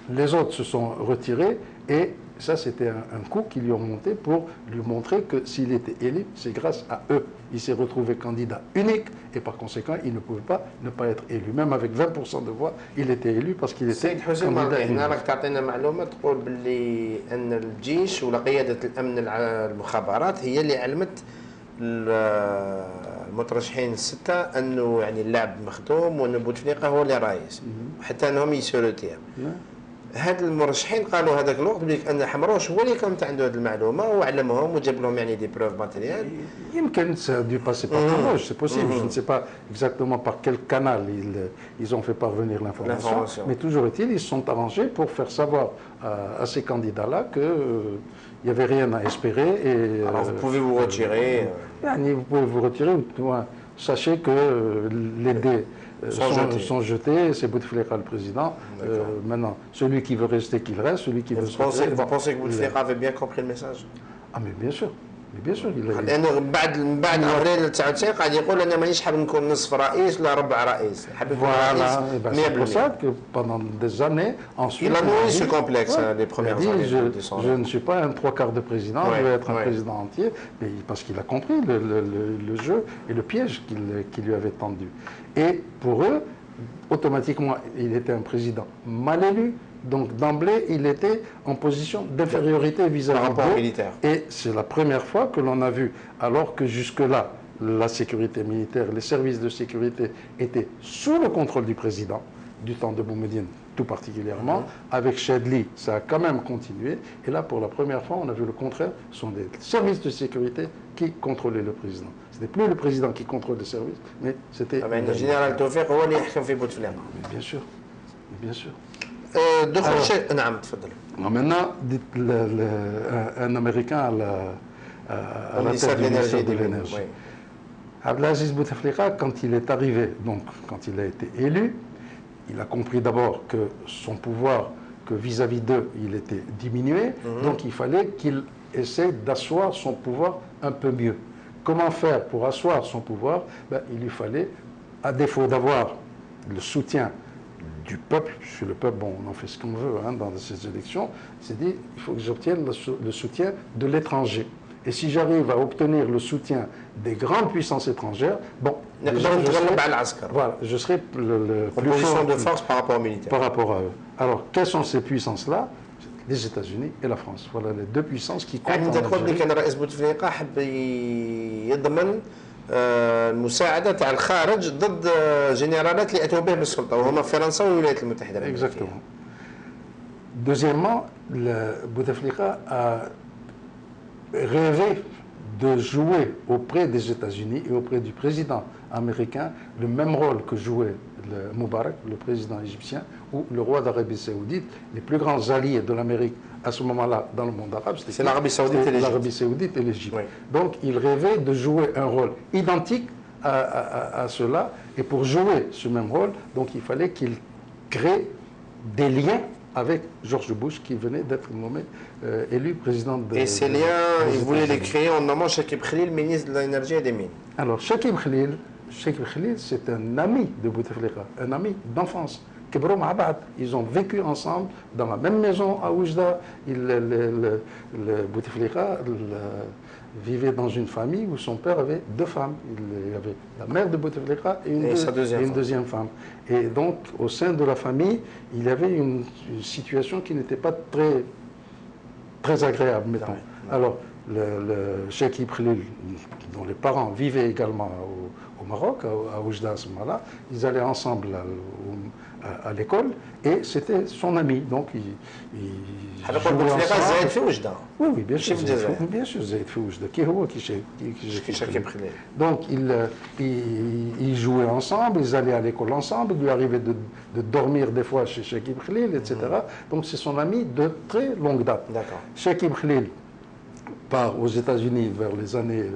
Les autres se sont retirés et ça, c'était un coup qu'ils lui ont monté pour lui montrer que s'il était élu, c'est grâce à eux. Il s'est retrouvé candidat unique et par conséquent, il ne pouvait pas ne pas être élu. Même avec 20% de voix, il était élu parce qu'il était candidat unique. هنا راك تعطينا معلومه تقول باللي ان الجيش ولا قياده الامن المخابرات هي اللي علمت المترشحين السته انه يعني اللاعب مخدوم وان بوتفليقه هو اللي رايس حتى انهم يسولوتيها. هاد المرشحين قالوا هذاك الوقت بليك ان حمروش هو اللي كان عنده هذه المعلومه وعلمهم وجاب لهم يعني دي بروف ماتيريال. يمكن ça a dû passer par Hamrouch, c'est possible. Je ne sais pas exactement par quel canal ils ont fait parvenir l'information. Mais toujours est-il, ils se sont arrangés pour faire savoir à ces candidats-là qu'il n'y avait rien à espérer. Et, alors vous pouvez vous retirer. Vous pouvez vous retirer. Sachez que les dés sont jetés, c'est Bouteflika le président. Maintenant, celui qui veut rester, qu'il reste, celui qui veut se retirer. Vous pensez que Bouteflika avait bien compris le message? Ah mais bien sûr. Mais bien sûr, لانه بعد افريل 99 قاعد يقول انا مانيش حاب نكون نصف رئيس ولا ربع رئيس حاب نكون رئيس. C'est pour ça que pendant des années ensuite il a nourri ce complexe les premières années. Je ne suis pas un trois quarts de président, je vais être un président entier, mais parce qu'il a compris le jeu et le piège qu'il lui avait tendu. Et pour eux, automatiquement, il était un président mal élu. Donc d'emblée, il était en position d'infériorité vis-à-vis d'eux. Et c'est la première fois que l'on a vu, alors que jusque-là, la sécurité militaire, les services de sécurité étaient sous le contrôle du président, du temps de Boumediene tout particulièrement. Avec Chedli, ça a quand même continué. Et là, pour la première fois, on a vu le contraire. Ce sont des services de sécurité qui contrôlaient le président. Ce n'est plus le président qui contrôle les services, mais c'était... le général Tawfiq, هو اللي يحكم في Bouteflika. Bien sûr, bien sûr. دخل شيء نعم تفضل. Maintenant, un Américain à la tête du ministère de l'énergie. Abdelaziz Bouteflika, quand il est arrivé, donc quand il a été élu, il a compris d'abord que son pouvoir, que vis-à-vis d'eux, il était diminué, donc il fallait qu'il essaie d'asseoir son pouvoir un peu mieux. Comment faire pour asseoir son pouvoir? Il lui fallait, à défaut d'avoir le soutien du peuple, chez le peuple, bon, on en fait ce qu'on veut dans ces élections, il s'est dit, il faut que j'obtienne le soutien de l'étranger. Et si j'arrive à obtenir le soutien des grandes puissances étrangères, bon, je serai le plus fort de force par rapport aux militaires. Par rapport à eux. Alors, quelles sont ces puissances-là? Les États-Unis et la France. Voilà les deux puissances qui comptent. المساعدة تاع الخارج ضد جنرالات اللي اتوا به بالسلطة وهما فرنسا والولايات المتحدة الأمريكية. Exactement. Deuxièmement, Bouteflika a rêvé de jouer auprès des États-Unis et auprès du président américain le même rôle que jouait le Moubarak, le président égyptien, ou le roi d'Arabie Saoudite. Les plus grands alliés de l'Amérique à ce moment-là dans le monde arabe, c'était l'Arabie Saoudite et l'Égypte. Oui. Donc il rêvait de jouer un rôle identique à cela, et pour jouer ce même rôle, donc il fallait qu'il crée des liens avec George Bush qui venait d'être nommé élu président de... Et ces liens, il voulait les créer en nommant Chakib Khalil, ministre de l'Énergie et des Mines. Alors Chakib Khalil, c'est un ami de Bouteflika, un ami d'enfance. Ils ont vécu ensemble dans la même maison à Oujda. Bouteflika vivait dans une famille où son père avait deux femmes. Il y avait la mère de Bouteflika et une deuxième femme. Et donc, au sein de la famille, il y avait une situation qui n'était pas très agréable, mettons. Alors, le Cheikh Ibrahim, dont les parents vivaient également au Maroc, à Oujda à ce moment-là, ils allaient ensemble à l'école et c'était son ami. Donc, il jouait ensemble. Oui, bien sûr. Bien sûr, donc, ils jouaient ensemble, ils allaient à l'école ensemble, il lui arrivait de dormir des fois chez Cheikh Ibrahim, etc. Donc, c'est son ami de très longue date. Cheikh Ibrahim part aux États-Unis vers les années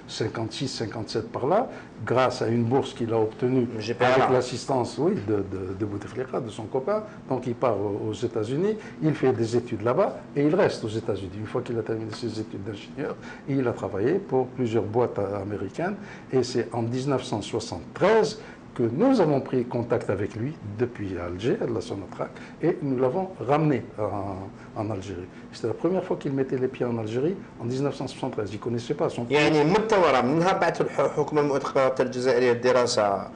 56-57 par là, grâce à une bourse qu'il a obtenue avec l'assistance de Bouteflika, de son copain. Donc il part aux États-Unis, il fait des études là-bas et il reste aux États-Unis. Une fois qu'il a terminé ses études d'ingénieur, il a travaillé pour plusieurs boîtes américaines et c'est en 1973 que nous avons pris contact avec lui depuis Alger, à la Sonatrach, et nous l'avons ramené en Algérie. C'était la première fois qu'il mettait les pieds en Algérie en 1973. Il ne connaissait pas son pays. يعني متورة منها بعث الحكومة المؤقتة الجزائرية الدراسة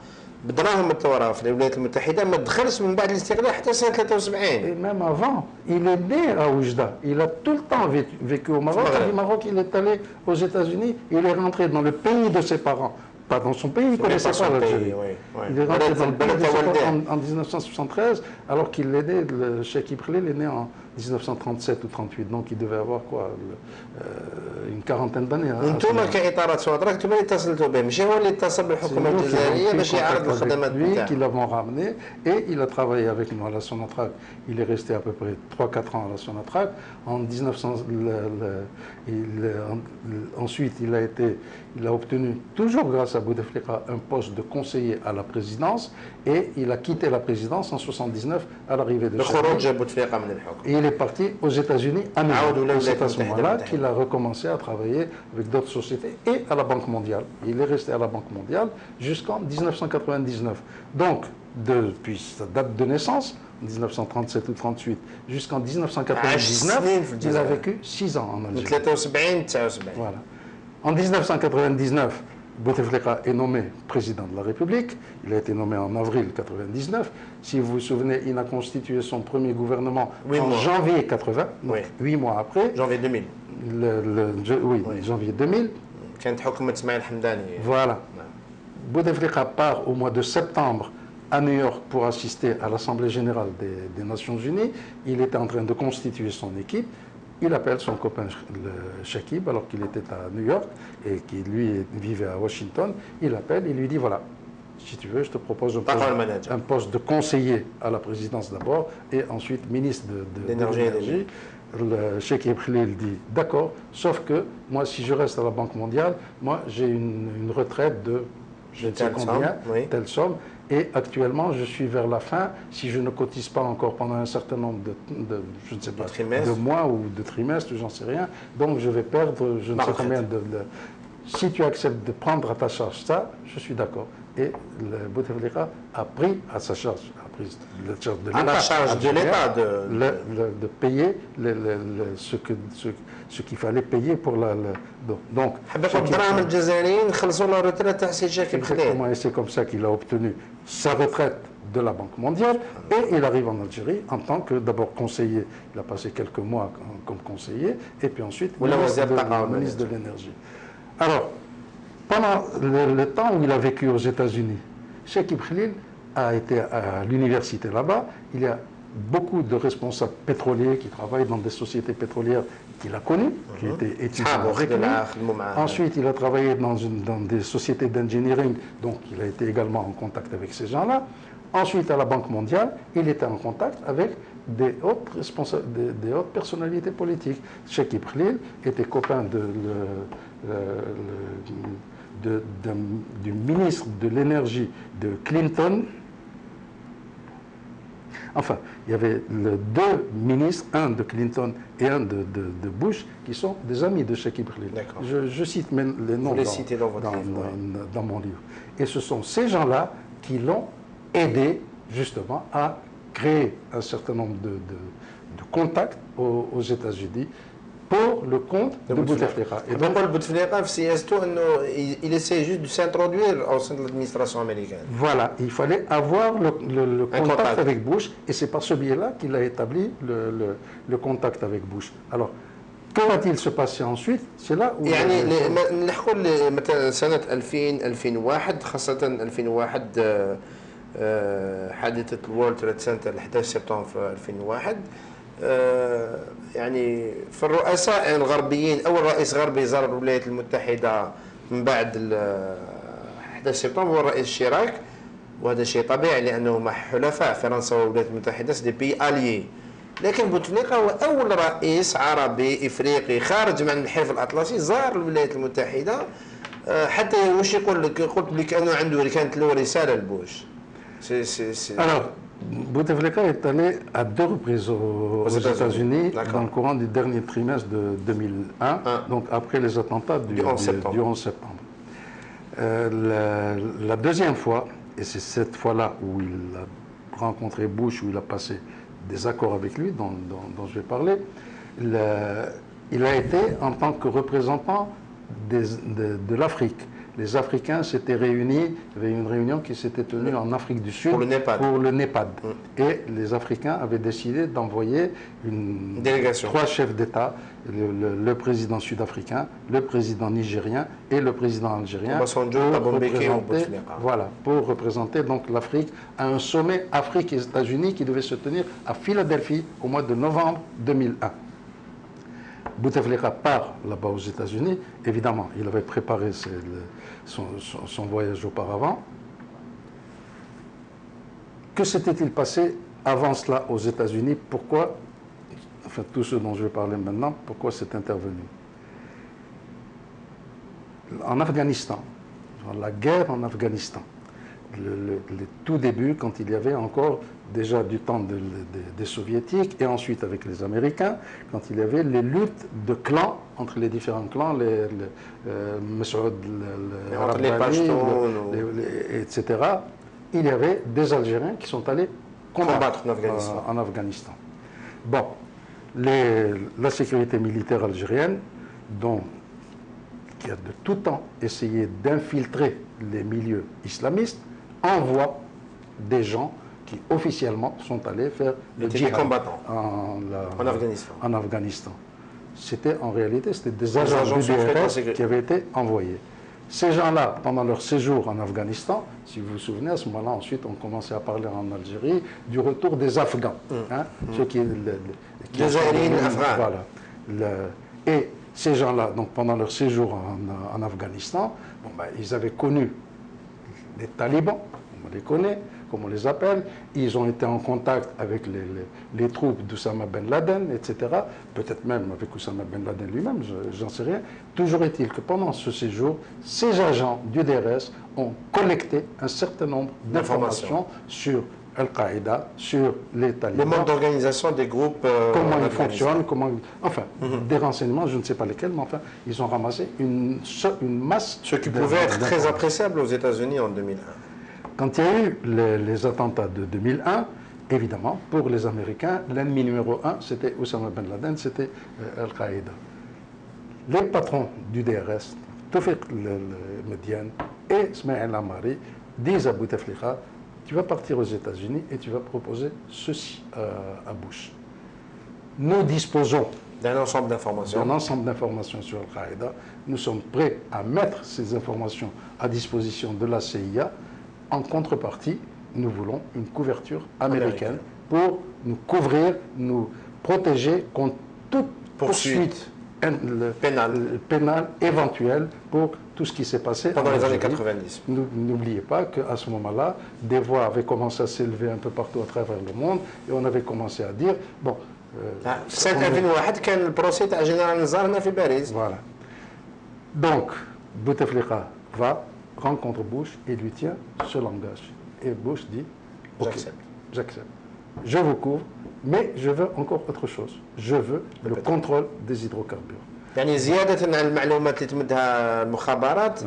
بدراهم متورة في الولايات المتحدة ما دخلش من بعد الاستقلال حتى سنة 73. Et même avant, il est né à Oujda. Il a tout le temps vécu au Maroc. Du Maroc, il est allé aux États-Unis. Il est rentré dans le pays de ses parents. Pas dans son pays, il ne connaissait pas l'Algérie. Il est rentré dans le pays de ses parents en 1973, alors qu'il est né, le Cheikh Ibrahim est né en 1937 ou 38, donc il devait avoir quoi, une quarantaine d'années. انتم كإطارات سوناتراك انتم اللي اتصلتوا به ماشي هو اللي اتصل بالحكومة الجزائرية باش يعرض الخدمات نتاعو. Qui l'avons ramené et il a travaillé avec nous à la Sonatrach. Il est resté à peu près 3-4 ans à la Sonatrach. En 1900, ensuite il a obtenu, toujours grâce à Bouteflika, un poste de conseiller à la présidence et il a quitté la présidence en 1979 à l'arrivée de et il est parti aux États-Unis à New York. C'est à ce moment-là qu'il a recommencé à travailler avec d'autres sociétés et à la Banque mondiale. Il est resté à la Banque mondiale jusqu'en 1999. Donc, depuis sa date de naissance, 1937 ou 38, jusqu'en 1999, il a vécu 6 ans en Algérie. Voilà. En 1999, Bouteflika est nommé président de la République. Il a été nommé en avril 1999. Si vous vous souvenez, il a constitué son premier gouvernement en janvier 80, donc 8 mois après. Janvier 2000. Oui, janvier 2000. Voilà. Bouteflika part au mois de septembre à New York pour assister à l'Assemblée générale des Nations Unies. Il était en train de constituer son équipe. Il appelle son copain Shakib, alors qu'il était à New York et qu'il lui vivait à Washington. Il l'appelle, il lui dit voilà, si tu veux, je te propose un poste de conseiller à la présidence d'abord et ensuite ministre de l'énergie. Le Shakib Khalil dit d'accord, sauf que moi, si je reste à la Banque mondiale, moi j'ai une retraite de je ne sais combien, telle somme. Et actuellement, je suis vers la fin. Si je ne cotise pas encore pendant un certain nombre je ne sais pas, de mois ou de trimestres, j'en sais rien, donc je vais perdre, je ne sais combien Si tu acceptes de prendre à ta charge ça, je suis d'accord. Et le Bouteflika a pris à sa charge, à la charge de l'État de payer ce qu'il fallait payer pour donc exactement, et c'est comme ça qu'il a obtenu sa retraite de la Banque mondiale et il arrive en Algérie en tant que d'abord conseiller. Il a passé quelques mois comme conseiller et puis ensuite ministre de l'énergie. Alors, pendant le temps où il a vécu aux États-Unis, Cheikh Ibrahim a été à l'université là-bas. Il y a beaucoup de responsables pétroliers qui travaillent dans des sociétés pétrolières qu'il a connues, qui étaient étudiants avec lui. Ensuite, il a travaillé dans des sociétés d'engineering, donc il a été également en contact avec ces gens-là. Ensuite, à la Banque mondiale, il était en contact avec des hautes personnalités politiques. Cheikh Ibrahim était copain du ministre de l'énergie de Clinton. Enfin, il y avait deux ministres, un de Clinton et un de Bush, qui sont des amis de Cheikh Ibrahim. Je cite les noms dans mon livre. Et ce sont ces gens-là qui l'ont aidé justement à créer un certain nombre de contacts aux États-Unis pour le compte de Bouteflika. Et donc, Bouteflika, il essaie juste de s'introduire au sein de l'administration américaine. Voilà, il fallait avoir le contact avec Bush, et c'est par ce biais-là qu'il a établi le contact avec Bush. Alors, que va-t-il se passer ensuite? C'est là où... يعني نحكوا مثلا سنة 2000 2001 خاصة 2001 حادثة الورلد تريد سنتر 11 سبتمبر 2001 يعني في الرؤساء الغربيين أول رئيس غربي زار الولايات المتحدة من بعد 11 سبتمبر هو الرئيس شيراك، وهذا شيء طبيعي لأنه مع حلفاء فرنسا والولايات المتحدة سي دي بي أليي. لكن بوتفليقا هو أول رئيس عربي إفريقي خارج من الحلف الأطلسي زار الولايات المتحدة حتى واش يقول لك قلت لك انه عنده كانت له رساله لبوش Alors, Bouteflika est allé à 2 reprises aux États-Unis dans le courant du dernier trimestre de 2001, donc après les attentats du 11 septembre. La deuxième fois, et c'est cette fois-là où il a rencontré Bush, où il a passé des accords avec lui, dont je vais parler, il a été en tant que représentant de l'Afrique. Les Africains s'étaient réunis, il y avait une réunion qui s'était tenue en Afrique du Sud pour le NEPAD. Et les Africains avaient décidé d'envoyer une délégation, 3 chefs d'État, le président sud-africain, le président nigérien et le président algérien, pour représenter donc l'Afrique à un sommet Afrique et États-Unis qui devait se tenir à Philadelphie au mois de novembre 2001. Bouteflika part là-bas aux États-Unis. Évidemment, il avait préparé son voyage auparavant. Que s'était-il passé avant cela aux États-Unis? Pourquoi, enfin tout ce dont je vais parler maintenant, pourquoi c'est intervenu? En Afghanistan, dans la guerre en Afghanistan, le tout début, quand il y avait encore déjà du temps des Soviétiques et ensuite avec les Américains, quand il y avait les luttes de clans entre les différents clans, les etc., il y avait des Algériens qui sont allés combattre en Afghanistan. Bon, la sécurité militaire algérienne, qui a de tout temps essayé d'infiltrer les milieux islamistes, envoie des gens qui officiellement sont allés faire le djihad en Afghanistan. C'était en réalité des agents du DRS qui avaient été envoyés. Ces gens-là, pendant leur séjour en Afghanistan, si vous vous souvenez, à ce moment-là, ensuite, on commençait à parler en Algérie du retour des Afghans. Ceux qui et ces gens-là, donc pendant leur séjour en Afghanistan, ils avaient connu les talibans, on les connaît, comme on les appelle, ils ont été en contact avec les troupes d'Oussama Ben Laden, etc., peut-être même avec Oussama Ben Laden lui-même, j'en sais rien. Toujours est-il que pendant ce séjour, ces agents du DRS ont collecté un certain nombre d'informations sur Al-Qaïda, sur les talibans. Le mode d'organisation des groupes. Comment ils fonctionnent, enfin, des renseignements, je ne sais pas lesquels, mais enfin, ils ont ramassé une masse. Ce qui pouvait être très appréciable aux États-Unis en 2001. Quand il y a eu les attentats de 2001, évidemment, pour les Américains, l'ennemi numéro 1, c'était Oussama Ben Laden, c'était Al-Qaïda. Les patrons du DRS, Tawfiq Mediane et Ismaël Amari, disent à Bouteflika: tu vas partir aux États-Unis et tu vas proposer ceci à Bush. Nous disposons d'un ensemble d'informations sur Al-Qaïda. Nous sommes prêts à mettre ces informations à disposition de la CIA. En contrepartie, nous voulons une couverture américaine pour nous couvrir, nous protéger contre toute poursuite pénale éventuelle pour tout ce qui s'est passé pendant les années 90. N'oubliez pas qu'à ce moment-là, des voix avaient commencé à s'élever un peu partout à travers le monde et on avait commencé à dire, bon... سنة 2001 كان البروسي تاع جنرال نزار هنا في باريس. Voilà. Donc, Bouteflika va, rencontre Bush et lui tient ce langage. Et Bush dit, j'accepte. Je vous couvre, mais je veux encore autre chose. Je veux le contrôle des hydrocarbures. يعني زيادة على المعلومات اللي تمدها المخابرات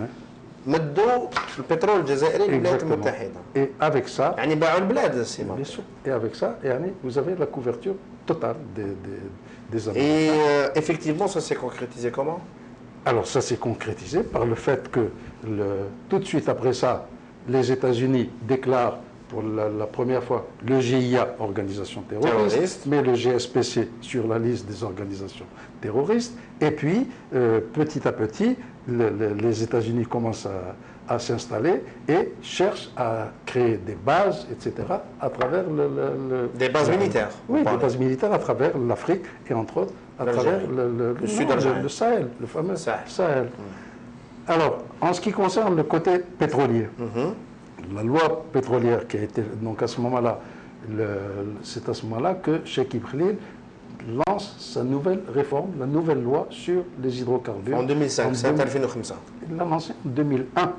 مدوا البترول الجزائري للولايات المتحدة. Et avec ça, يعني باعوا البلاد السيما. Bien sûr. Et avec ça, vous avez la couverture totale des Américains. Et effectivement, ça s'est concrétisé comment? Alors ça s'est concrétisé par le fait que tout de suite après ça, les États-Unis déclarent pour la première fois le GIA, organisation terroriste, mais le GSPC sur la liste des organisations terroristes. Et puis, petit à petit, les États-Unis commencent à s'installer et cherchent à créer des bases, etc., à travers des bases militaires. Oui, des bases militaires à travers l'Afrique et entre autres à travers le Sahel, le fameux Sahel. Alors, en ce qui concerne le côté pétrolier, la loi pétrolière qui a été, donc à ce moment-là, c'est à ce moment-là que Cheikh Ibrahim lance sa nouvelle réforme, la nouvelle loi sur les hydrocarbures. En 2005, c'est en 2005. Il l'a lancé en 2001.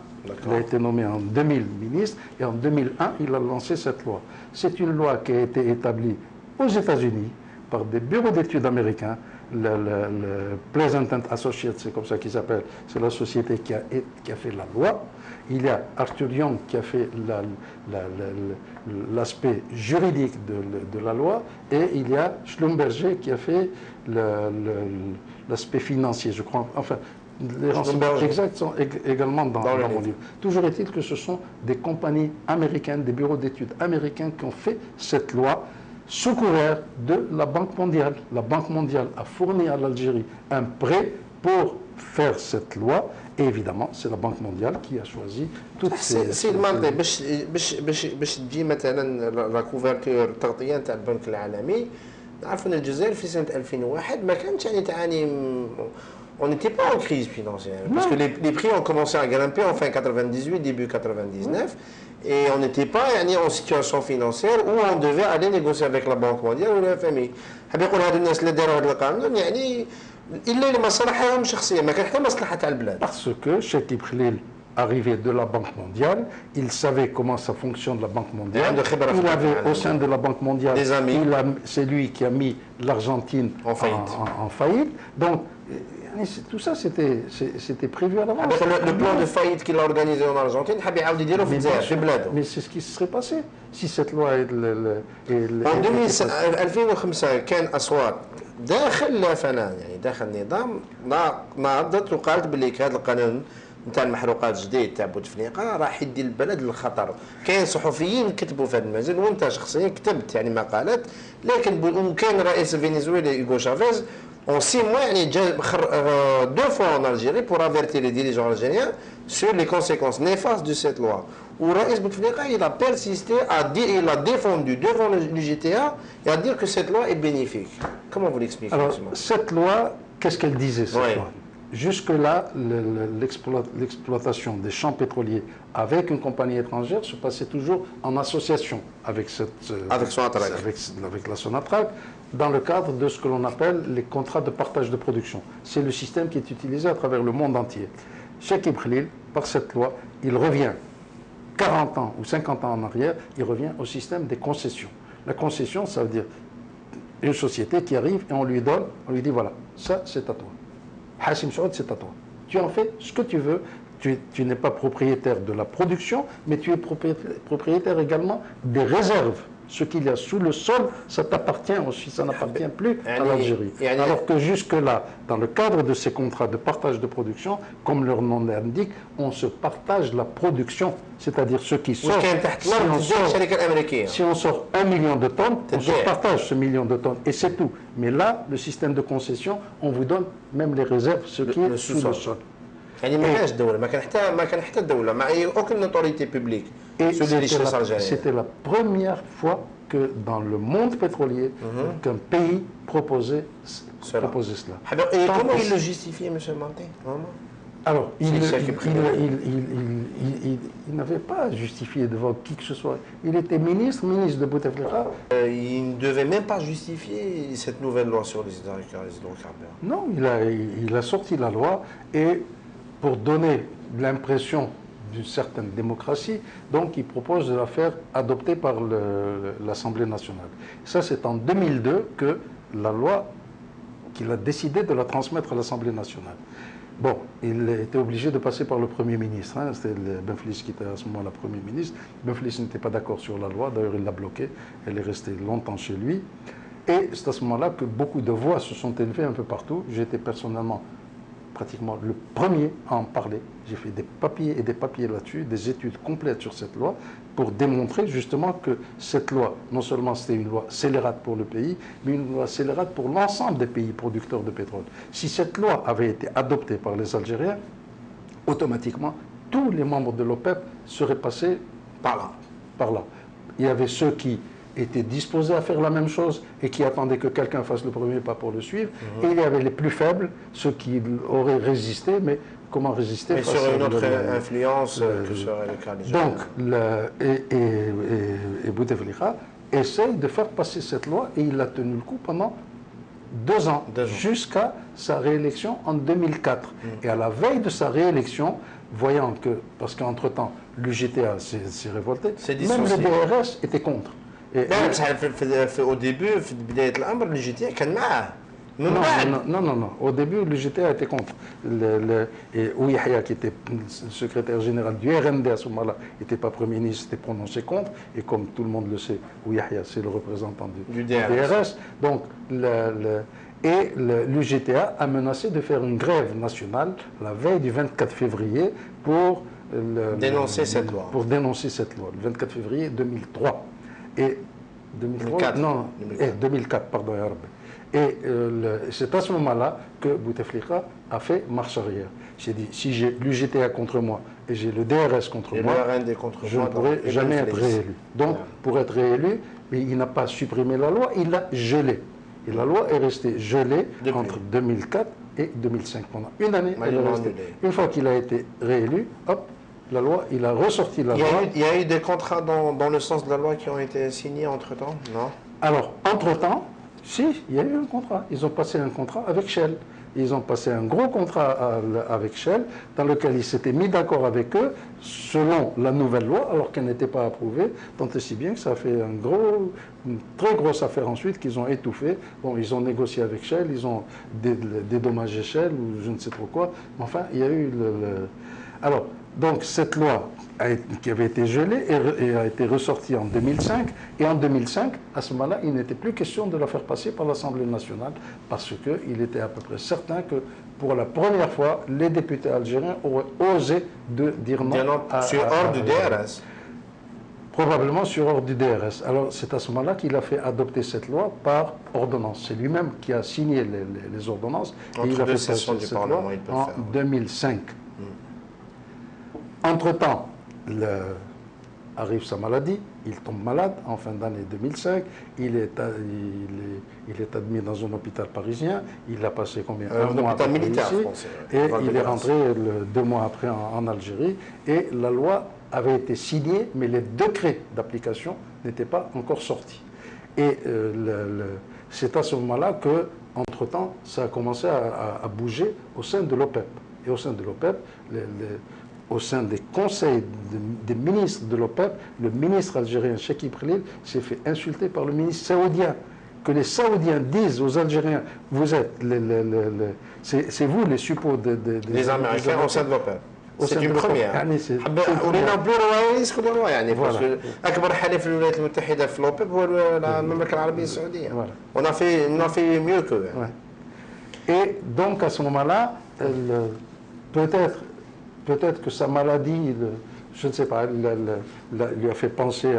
Il a été nommé en 2000 ministre et en 2001, il a lancé cette loi. C'est une loi qui a été établie aux États-Unis par des bureaux d'études américains. Le Pleasant Associates, c'est comme ça qu'il s'appelle, c'est la société qui a fait la loi. Il y a Arthur Young qui a fait l'aspect juridique de la loi, et il y a Schlumberger qui a fait l'aspect financier, je crois. Enfin, les renseignements exacts sont également dans mon livre. Toujours est-il que ce sont des compagnies américaines, des bureaux d'études américains qui ont fait cette loi sous couvert de la Banque mondiale. La Banque mondiale a fourni à l'Algérie un prêt pour faire cette loi, et évidemment, c'est la Banque mondiale qui a choisi toutes ces... سي المنطق باش تجي مثلا لا كوفرتور التغطيه نتاع البنك العالمي. نعرفوا ان الجزائر في سنه 2001 ما كانتش يعني تعاني. On n'était pas en crise financière, parce que les prix ont commencé à grimper en fin 98, début 99, et on n'était pas en situation financière où on devait aller négocier avec la Banque mondiale ou la FMI. حاب يقول هذو الناس اللي داروا هذا القانون يعني الا لمصالحهم الشخصيه، ما كان حتى مصلحه تاع البلاد. Parce que Cheikh Ibrahim arrivé de la Banque mondiale, il savait comment ça fonctionne la Banque mondiale. Il avait au sein de la Banque mondiale, c'est lui qui a mis l'Argentine en faillite. Donc tout ça, c'était prévu à l'avance. Le plan de faillite qu'il a organisé en Argentine, mais c'est ce qui se serait passé si cette loi est... En 2005 كان أصوات داخل فنان يعني داخل النظام ناضت وقالت باللي هذا القانون نتاع المحروقات الجديد تاع بوتفليقه راح يدي البلد للخطر. كاين صحفيين كتبوا في هذا المجال وانت شخصيا كتبت يعني مقالات، لكن كان رئيس فنزويلا إيغو شافيز en 6 mois يعني جا 2 fois en Algérie pour avertir les dirigeants algériens sur les conséquences néfastes de cette loi. Ou Raïs Bouteflika, il a persisté, il a défendu devant le GTA et à dire que cette loi est bénéfique. Comment vous l'expliquez? Alors, cette loi, qu'est-ce qu'elle disait cette loi? Jusque-là, l'exploitation des champs pétroliers avec une compagnie étrangère se passait toujours en association avec la Sonatrach, dans le cadre de ce que l'on appelle les contrats de partage de production. C'est le système qui est utilisé à travers le monde entier. Cheikh Ibrahim, par cette loi, il revient 40 ans ou 50 ans en arrière, il revient au système des concessions. La concession, ça veut dire une société qui arrive et on lui dit voilà, ça c'est à toi. Hassim Saoud, c'est à toi. Tu en fais ce que tu veux. Tu n'es pas propriétaire de la production, mais tu es propriétaire également des réserves. Ce qu'il y a sous le sol, ça t'appartient aussi, ça n'appartient plus à l'Algérie. Alors que jusque-là, dans le cadre de ces contrats de partage de production, comme leur nom l'indique, on se partage la production, c'est-à-dire ce qui sort. Si on sort 1 million de tonnes, on se partage ce million de tonnes, et c'est tout. Mais là, le système de concession, on vous donne même les réserves, ce qui est sous le sol. يعني ما كانش الدولة، ما كان حتى الدولة مع aucune autorité publique. C'était la première fois que dans le monde pétrolier, qu'un pays proposait cela. Et comment il le justifiait, M. Manté? Alors, il n'avait pas justifié devant qui que ce soit. Il était ministre de Bouteflika. Il ne devait même pas justifier cette nouvelle loi sur les hydrocarbures. Non, il a sorti la loi et pour donner l'impression d'une certaine démocratie, donc il propose de la faire adopter par l'Assemblée nationale. Ça, c'est en 2002 que la loi, qu'il a décidé de la transmettre à l'Assemblée nationale. Bon, il était obligé de passer par le Premier ministre. Hein. C'était Benflis qui était à ce moment-là Premier ministre. Benflis n'était pas d'accord sur la loi, d'ailleurs il l'a bloquée. Elle est restée longtemps chez lui. Et c'est à ce moment-là que beaucoup de voix se sont élevées un peu partout. J'étais personnellement pratiquement le premier à en parler. J'ai fait des papiers et des papiers là-dessus, des études complètes sur cette loi, pour démontrer justement que cette loi, non seulement c'était une loi scélérate pour le pays, mais une loi scélérate pour l'ensemble des pays producteurs de pétrole. Si cette loi avait été adoptée par les Algériens, automatiquement, tous les membres de l'OPEP seraient passés par là. Il y avait ceux qui étaient disposés à faire la même chose et qui attendaient que quelqu'un fasse le premier pas pour le suivre. Et il y avait les plus faibles, ceux qui auraient résisté, mais comment résister face sur une autre influence que serait le cas des Donc, et Bouteflika essaye de faire passer cette loi et il a tenu le coup pendant 2 ans, 2 ans. jusqu'à sa réélection en 2004. Et à la veille de sa réélection, voyant que, parce qu'entre-temps, l'UGTA s'est révolté, même le DRS était contre. لا بصح au début في بداية الأمر اللي جيتي كان معاه. Non. Au début, l'UGTA était contre. Et Ouyahia, qui était secrétaire général du RND à ce moment-là, n'était pas Premier ministre, s'était prononcé contre. Et comme tout le monde le sait, Ouyahia, c'est le représentant du DRS. Donc, l'UGTA a menacé de faire une grève nationale la veille du 24 février pour dénoncer cette loi. Pour dénoncer cette loi, le 24 février 2003. Et 2004, 2004, pardon. Et c'est à ce moment-là que Bouteflika a fait marche arrière. J'ai dit, si j'ai l'UGTA contre moi et j'ai le DRS contre moi, je ne pourrai jamais être réélu. Donc, pour être réélu, il n'a pas supprimé la loi, il l'a gelée. Et la loi est restée gelée entre 2004 et 2005. Pendant une année, elle est restée. Une fois qu'il a été réélu, hop, la loi, il a ressorti la loi. Il y a eu des contrats dans le sens de la loi qui ont été signés entre-temps, non? Alors, entre-temps, si, il y a eu un contrat. Ils ont passé un contrat avec Shell. Ils ont passé un gros contrat avec Shell, dans lequel ils s'étaient mis d'accord avec eux, selon la nouvelle loi, alors qu'elle n'était pas approuvée, tant et si bien que ça a fait une très grosse affaire ensuite qu'ils ont étouffé. Bon, ils ont négocié avec Shell, ils ont dédommagé Shell, ou je ne sais trop quoi. Mais enfin, il y a eu Alors, donc, cette loi qui avait été gelée et a été ressortie en 2005. Et en 2005, à ce moment-là, il n'était plus question de la faire passer par l'Assemblée nationale parce qu'il était à peu près certain que pour la première fois, les députés algériens auraient osé dire non sur ordre du DRS. Probablement sur ordre du DRS. Alors, c'est à ce moment-là qu'il a fait adopter cette loi par ordonnance. C'est lui-même qui a signé les ordonnances. Et il a fait passer cette loi en 2005. Entre-temps, arrive sa maladie, il tombe malade en fin d'année 2005, il est admis dans un hôpital parisien, il a passé combien un mois militaire ici, français, et il est rentré 2 mois après en Algérie, et la loi avait été signée, mais les décrets d'application n'étaient pas encore sortis. Et c'est à ce moment-là que, entre-temps, ça a commencé à bouger au sein de l'OPEP. Et au sein de l'OPEP, au sein des conseils des ministres de l'OPEP, le ministre algérien Cheikh Ibrahim s'est fait insulter par le ministre saoudien. Que les Saoudiens disent aux Algériens, vous êtes, c'est vous les suppôts des Américains au sein de l'OPEP. C'est une première. ولينا بلو روايس كل رواية يعني باسكو أكبر حليف في الولايات المتحدة في l'OPEP هو المملكة العربية السعودية. On a fait mieux qu'eux. Et donc à ce moment-là, peut-être que sa maladie, je ne sais pas, lui a fait penser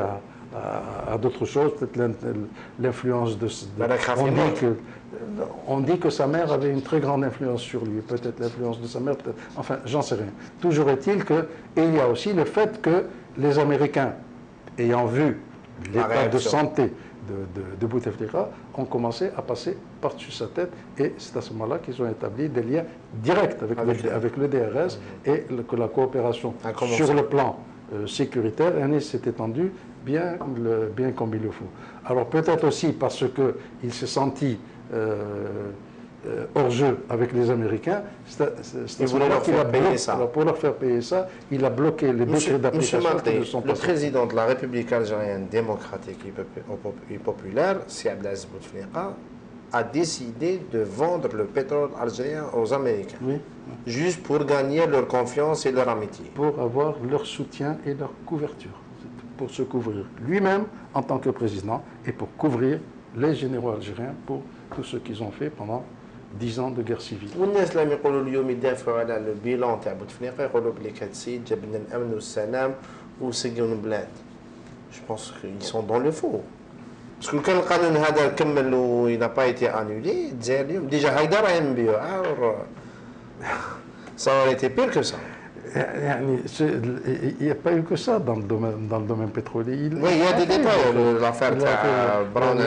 à d'autres choses, peut-être l'influence de on dit que sa mère avait une très grande influence sur lui, peut-être l'influence de sa mère, enfin, j'en sais rien. Toujours est-il qu'il y a aussi le fait que les Américains, ayant vu l'état de santé de Bouteflika, ont commencé à passer par-dessus sa tête, et c'est à ce moment-là qu'ils ont établi des liens directs avec le DRS, et que la coopération sur le plan sécuritaire s'est étendue bien comme il le faut. Alors peut-être aussi parce qu'il s'est senti hors jeu avec les Américains, c'est à ce moment-là qu'il a bloqué ça. Alors pour leur faire payer ça, il a bloqué les décrets d'application de son le président de la République algérienne démocratique et populaire, c'est Abdelaziz Bouteflika, a décidé de vendre le pétrole algérien aux Américains. Oui. Juste pour gagner leur confiance et leur amitié. Pour avoir leur soutien et leur couverture. Pour se couvrir lui-même en tant que président et pour couvrir les généraux algériens pour tout ce qu'ils ont fait pendant 10 ans de guerre civile. والناس اللي يقولوا اليوم يدافعوا على البيلون تاع بوتفليقه يقولوا بلي كان السيد جاب لنا الامن والسلام وسقوا البلاد. Je pense qu'ils sont dans le faux. Parce que كان القانون هذا كمل و il n'a pas été annulé, الجزائر اليوم ديجا هيدا راهي مبيوعه ça aurait été pire que ça. Il n'y a pas eu que ça dans le domaine pétrolier. Oui, il y a des détails. L'affaire Brown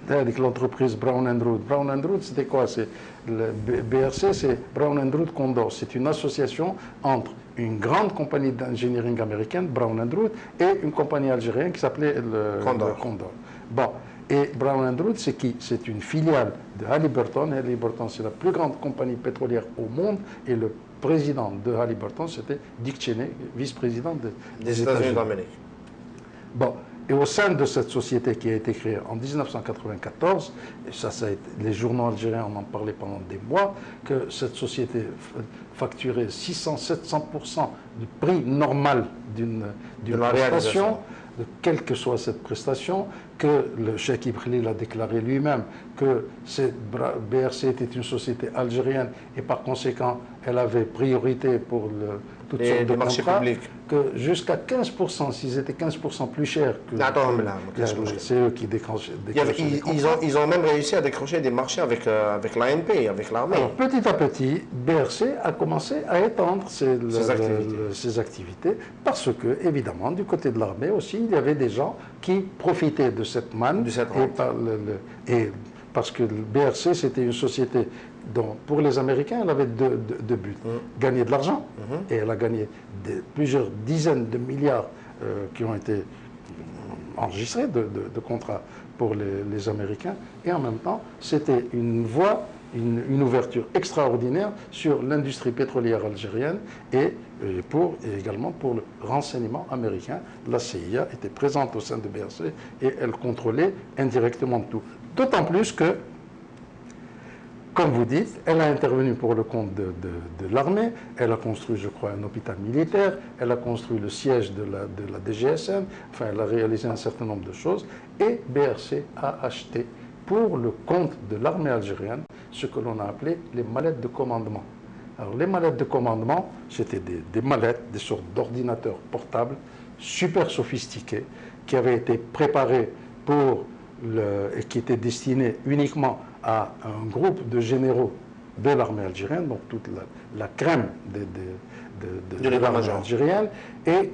avec l'entreprise Brown & Root. Brown & Root, c'était quoi? Le BRC, c'est Brown & Root Condor. C'est une association entre une grande compagnie d'engineering américaine, Brown & Root, et une compagnie algérienne qui s'appelait le Condor. Bon. Et Brown & Root, c'est qui? C'est une filiale de Halliburton. Halliburton, c'est la plus grande compagnie pétrolière au monde. Et le président de Halliburton, c'était Dick Cheney, vice-président des États-Unis d'Amérique. Bon, et au sein de cette société qui a été créée en 1994, et ça a été, les journaux algériens en ont parlé pendant des mois, que cette société facturait 600-700% du prix normal d'une prestation, quelle que soit cette prestation, que le cheikh Ibrahim a déclaré lui-même que BRC était une société algérienne et par conséquent, elle avait priorité pour toutes sortes de marchés contrats, publics. que jusqu'à 15%, s'ils étaient 15% plus chers que... C'est eux qui décrochaient ils ont même réussi à décrocher des marchés avec l'ANP, avec l'armée. Alors, petit à petit, BRC a commencé à étendre ses activités parce que, évidemment, du côté de l'armée aussi, il y avait des gens qui profitaient de cette manne. Et parce que le BRC, c'était une société dont, pour les Américains, elle avait deux buts. Gagner de l'argent, et elle a gagné plusieurs dizaines de milliards qui ont été enregistrés de contrats pour les Américains. Et en même temps, c'était une voie, une ouverture extraordinaire sur l'industrie pétrolière algérienne et également pour le renseignement américain. La CIA était présente au sein de BRC et elle contrôlait indirectement tout. D'autant plus que, comme vous dites, elle a intervenu pour le compte de l'armée, elle a construit, je crois, un hôpital militaire, elle a construit le siège de la DGSN, enfin, elle a réalisé un certain nombre de choses, et BRC a acheté pour le compte de l'armée algérienne ce que l'on a appelé les mallettes de commandement. Alors, les mallettes de commandement, c'était des mallettes, des sortes d'ordinateurs portables, super sophistiqués, qui avaient été préparés et qui étaient destinés uniquement à un groupe de généraux de l'armée algérienne, donc toute la crème de l'armée algérienne, et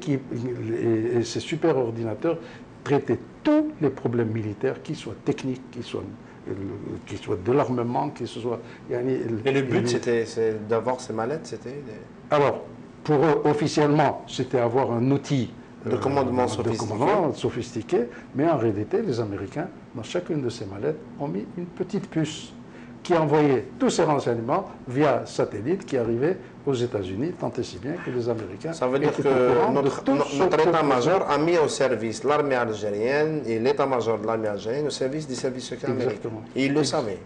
ces super ordinateurs traitaient tous les problèmes militaires, qu'ils soient techniques, qu'ils soient de l'armement, qu'ils soient... Et le but, c'était d'avoir ces mallettes, Alors, pour eux, officiellement, c'était avoir un outil de commandement sophistiqué, mais en réalité, les Américains, dans chacune de ces mallettes, ont mis une petite puce qui envoyait tous ces renseignements via satellite qui arrivait aux États-Unis, tant et si bien que les Américains... Ça veut dire que notre état-major a mis au service l'armée algérienne et l'état-major de l'armée algérienne au service des services secrets américains. Et ils le savaient.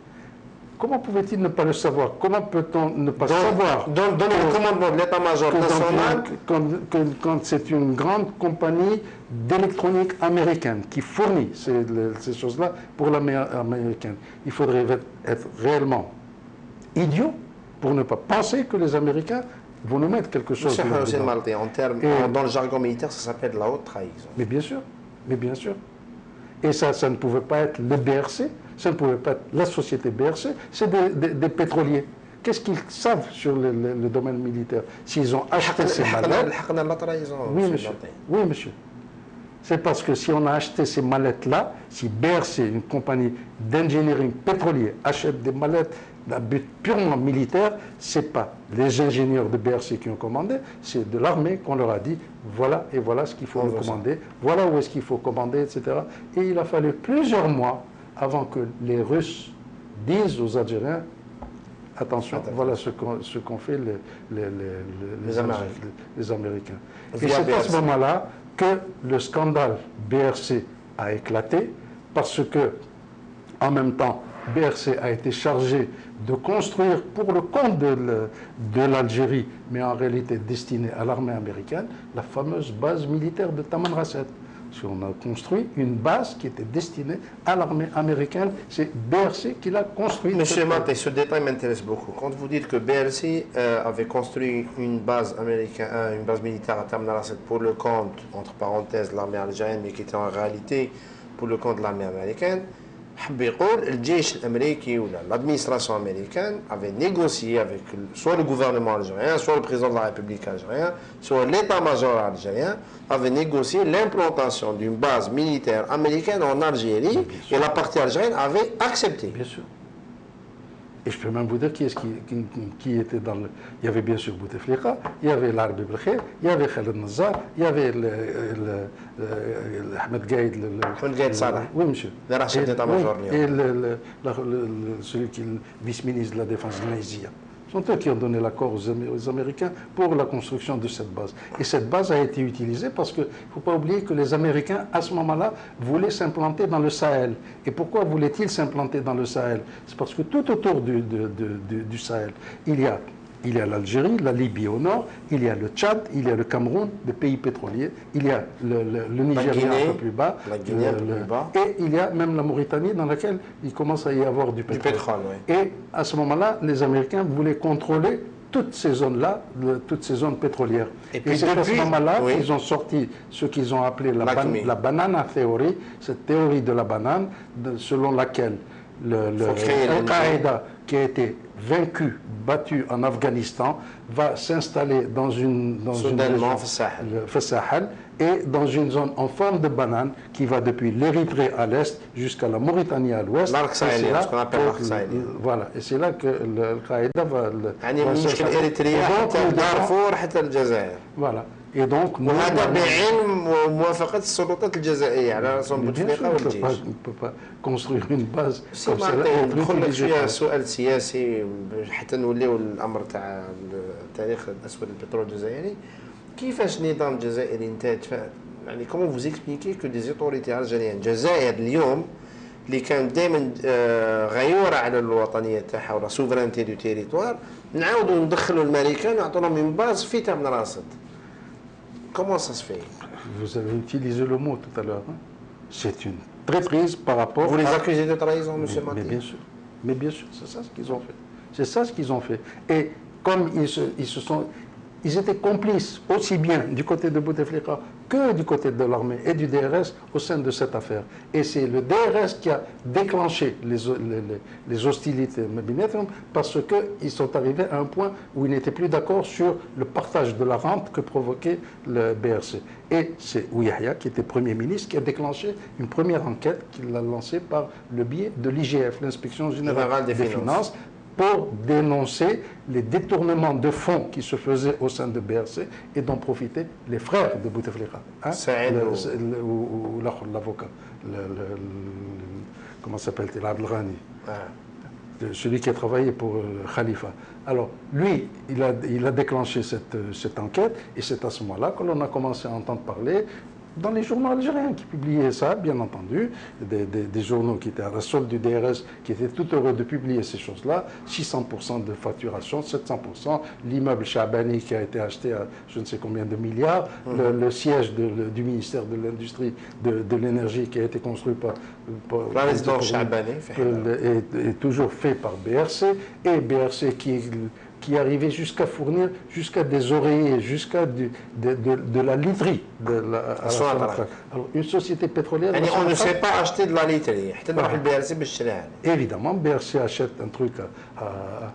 Comment pouvait-il ne pas le savoir? Comment peut-on ne pas savoir dans le commandement de l'état-major national quand c'est une grande compagnie d'électronique américaine qui fournit ces choses-là pour l'armée américaine? Il faudrait être réellement idiot pour ne pas penser que les Américains vont nous mettre quelque chose. Dans le jargon militaire, ça s'appelle la haute trahison. Mais bien sûr, Et ça ne pouvait pas être le BRC, ça ne pouvait pas être la société BRC, c'est des pétroliers. Qu'est-ce qu'ils savent sur le domaine militaire? S'ils ont acheté ces mallettes... Oui, monsieur. C'est parce que si on a acheté ces mallettes-là, si BRC, une compagnie d'engineering pétrolier, achète des mallettes d'un but purement militaire, ce n'est pas les ingénieurs de BRC qui ont commandé, c'est de l'armée qu'on leur a dit voilà et voilà ce qu'il faut commander, voilà où est-ce qu'il faut commander, etc. Et il a fallu plusieurs mois avant que les Russes disent aux Algériens attention, voilà ce qu'ont fait les Américains. Et c'est à ce moment-là que le scandale BRC a éclaté parce que, en même temps, BRC a été chargé de construire pour le compte de l'Algérie, mais en réalité destinée à l'armée américaine, la fameuse base militaire de Tamanrasset. On a construit une base qui était destinée à l'armée américaine. C'est BRC qui l'a construite. Monsieur Maté, ce détail m'intéresse beaucoup. Quand vous dites que BRC avait construit une base militaire à Tamanrasset pour le compte, entre parenthèses, l'armée algérienne, mais qui était en réalité pour le compte de l'armée américaine, l'administration américaine avait négocié avec soit le gouvernement algérien, soit le président de la République algérienne, soit l'état-major algérien, avait négocié l'implantation d'une base militaire américaine en Algérie et la partie algérienne avait accepté. Bien sûr. Et je peux même vous dire qui était dans le... Il y avait bien sûr Bouteflika, il y avait l'Arbi Belkhair, il y avait Khaled Nazar, il y avait Ahmed Gaïd. Ahmed Gaïd Salah. Oui, monsieur. Et celui qui est le vice-ministre de la Défense de Naïsia. Ce sont eux qui ont donné l'accord aux Américains pour la construction de cette base. Et cette base a été utilisée parce qu'il ne faut pas oublier que les Américains, à ce moment-là, voulaient s'implanter dans le Sahel. Et pourquoi voulaient-ils s'implanter dans le Sahel? C'est parce que tout autour du Sahel, il y a l'Algérie, la Libye au nord, il y a le Tchad, il y a le Cameroun, des pays pétroliers, il y a le Nigeria un peu plus bas, et il y a même la Mauritanie dans laquelle il commence à y avoir du pétrole. Oui. Et à ce moment-là, les Américains voulaient contrôler toutes ces zones-là, toutes ces zones pétrolières. Et c'est à ce moment-là qu'ils ont sorti ce qu'ils ont appelé la banana theory, cette théorie de la banane, selon laquelle Al-Qaïda, qui a été vaincu, battu en Afghanistan, va s'installer dans une région, Sahel, et dans une zone en forme de banane qui va depuis l'Érythrée à l'est jusqu'à la Mauritanie à l'ouest. L'arc sahélien, ce qu'on appelle l'arc sahélien. Voilà, et c'est là que Al-Qaïda va... Voilà. Et donc, on ne peut pas construire une base comme ça. ندخل فيها سؤال سياسي حتى نوليو الامر تاع التاريخ الاسود البترول الجزائري. كيفاش النظام الجزائري انتهت يعني كومون فوز اكسبليكي كو دي زيتوريتي الجزائريين الجزائر اليوم اللي كانت دائما غيوره على الوطنيه تاعها ولا سوفرانتي دو تيريتوار نعاودوا ندخلوا الامريكان ونعطوا لهم من باز في تاع من راصد. Comment ça se fait? Vous avez utilisé le mot tout à l'heure. Hein? C'est une traîtrise par rapport. Vous les accusez de trahison, monsieur Marty? Mais bien sûr, c'est ça ce qu'ils ont fait. C'est ça ce qu'ils ont fait. Et comme ils étaient complices aussi bien du côté de Bouteflika que du côté de l'armée et du DRS au sein de cette affaire. Et c'est le DRS qui a déclenché les hostilités parce qu'ils sont arrivés à un point où ils n'étaient plus d'accord sur le partage de la rente que provoquait le BRC. Et c'est Ouyahia, qui était Premier ministre, qui a déclenché une première enquête qu'il a lancée par le biais de l'IGF, l'Inspection Générale des Finances, pour dénoncer les détournements de fonds qui se faisaient au sein de BRC et dont profitaient les frères de Bouteflika. Hein, ou l'avocat, comment s'appelle-t-il, Abdelghani, celui qui a travaillé pour Khalifa. Alors, lui, il a déclenché cette enquête et c'est à ce moment-là que l'on a commencé à entendre parler dans les journaux algériens qui publiaient ça, bien entendu, des journaux qui étaient à la solde du DRS, qui étaient tout heureux de publier ces choses-là, 600% de facturation, 700%, l'immeuble Chabani qui a été acheté à je ne sais combien de milliards, le siège du ministère de l'Industrie, de l'Énergie qui a été construit par la résidence Chabani est toujours fait par BRC, et BRC qui arrivait jusqu'à fournir jusqu'à des oreillers, jusqu'à de la literie. Alors, une société pétrolière... on ne sait pas acheter de la literie. Évidemment, BRC achète un truc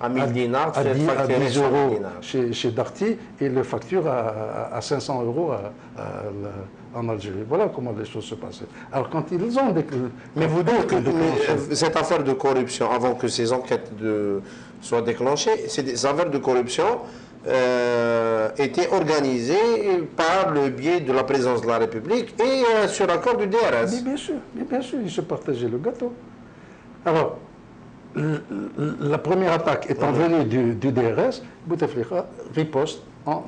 à 1000 dinars, à 10 euros chez Darty et le facture à 500 euros en Algérie. Voilà comment les choses se passaient. Alors quand ils ont... Mais vous dites que cette affaire de corruption, avant que ces enquêtes soient déclenchées, ces affaires de corruption étaient organisées par le biais de la présidence de la République et sur l'accord du DRS. Mais bien sûr, ils se partageaient le gâteau. Alors, la première attaque étant venue du DRS, Bouteflika riposte en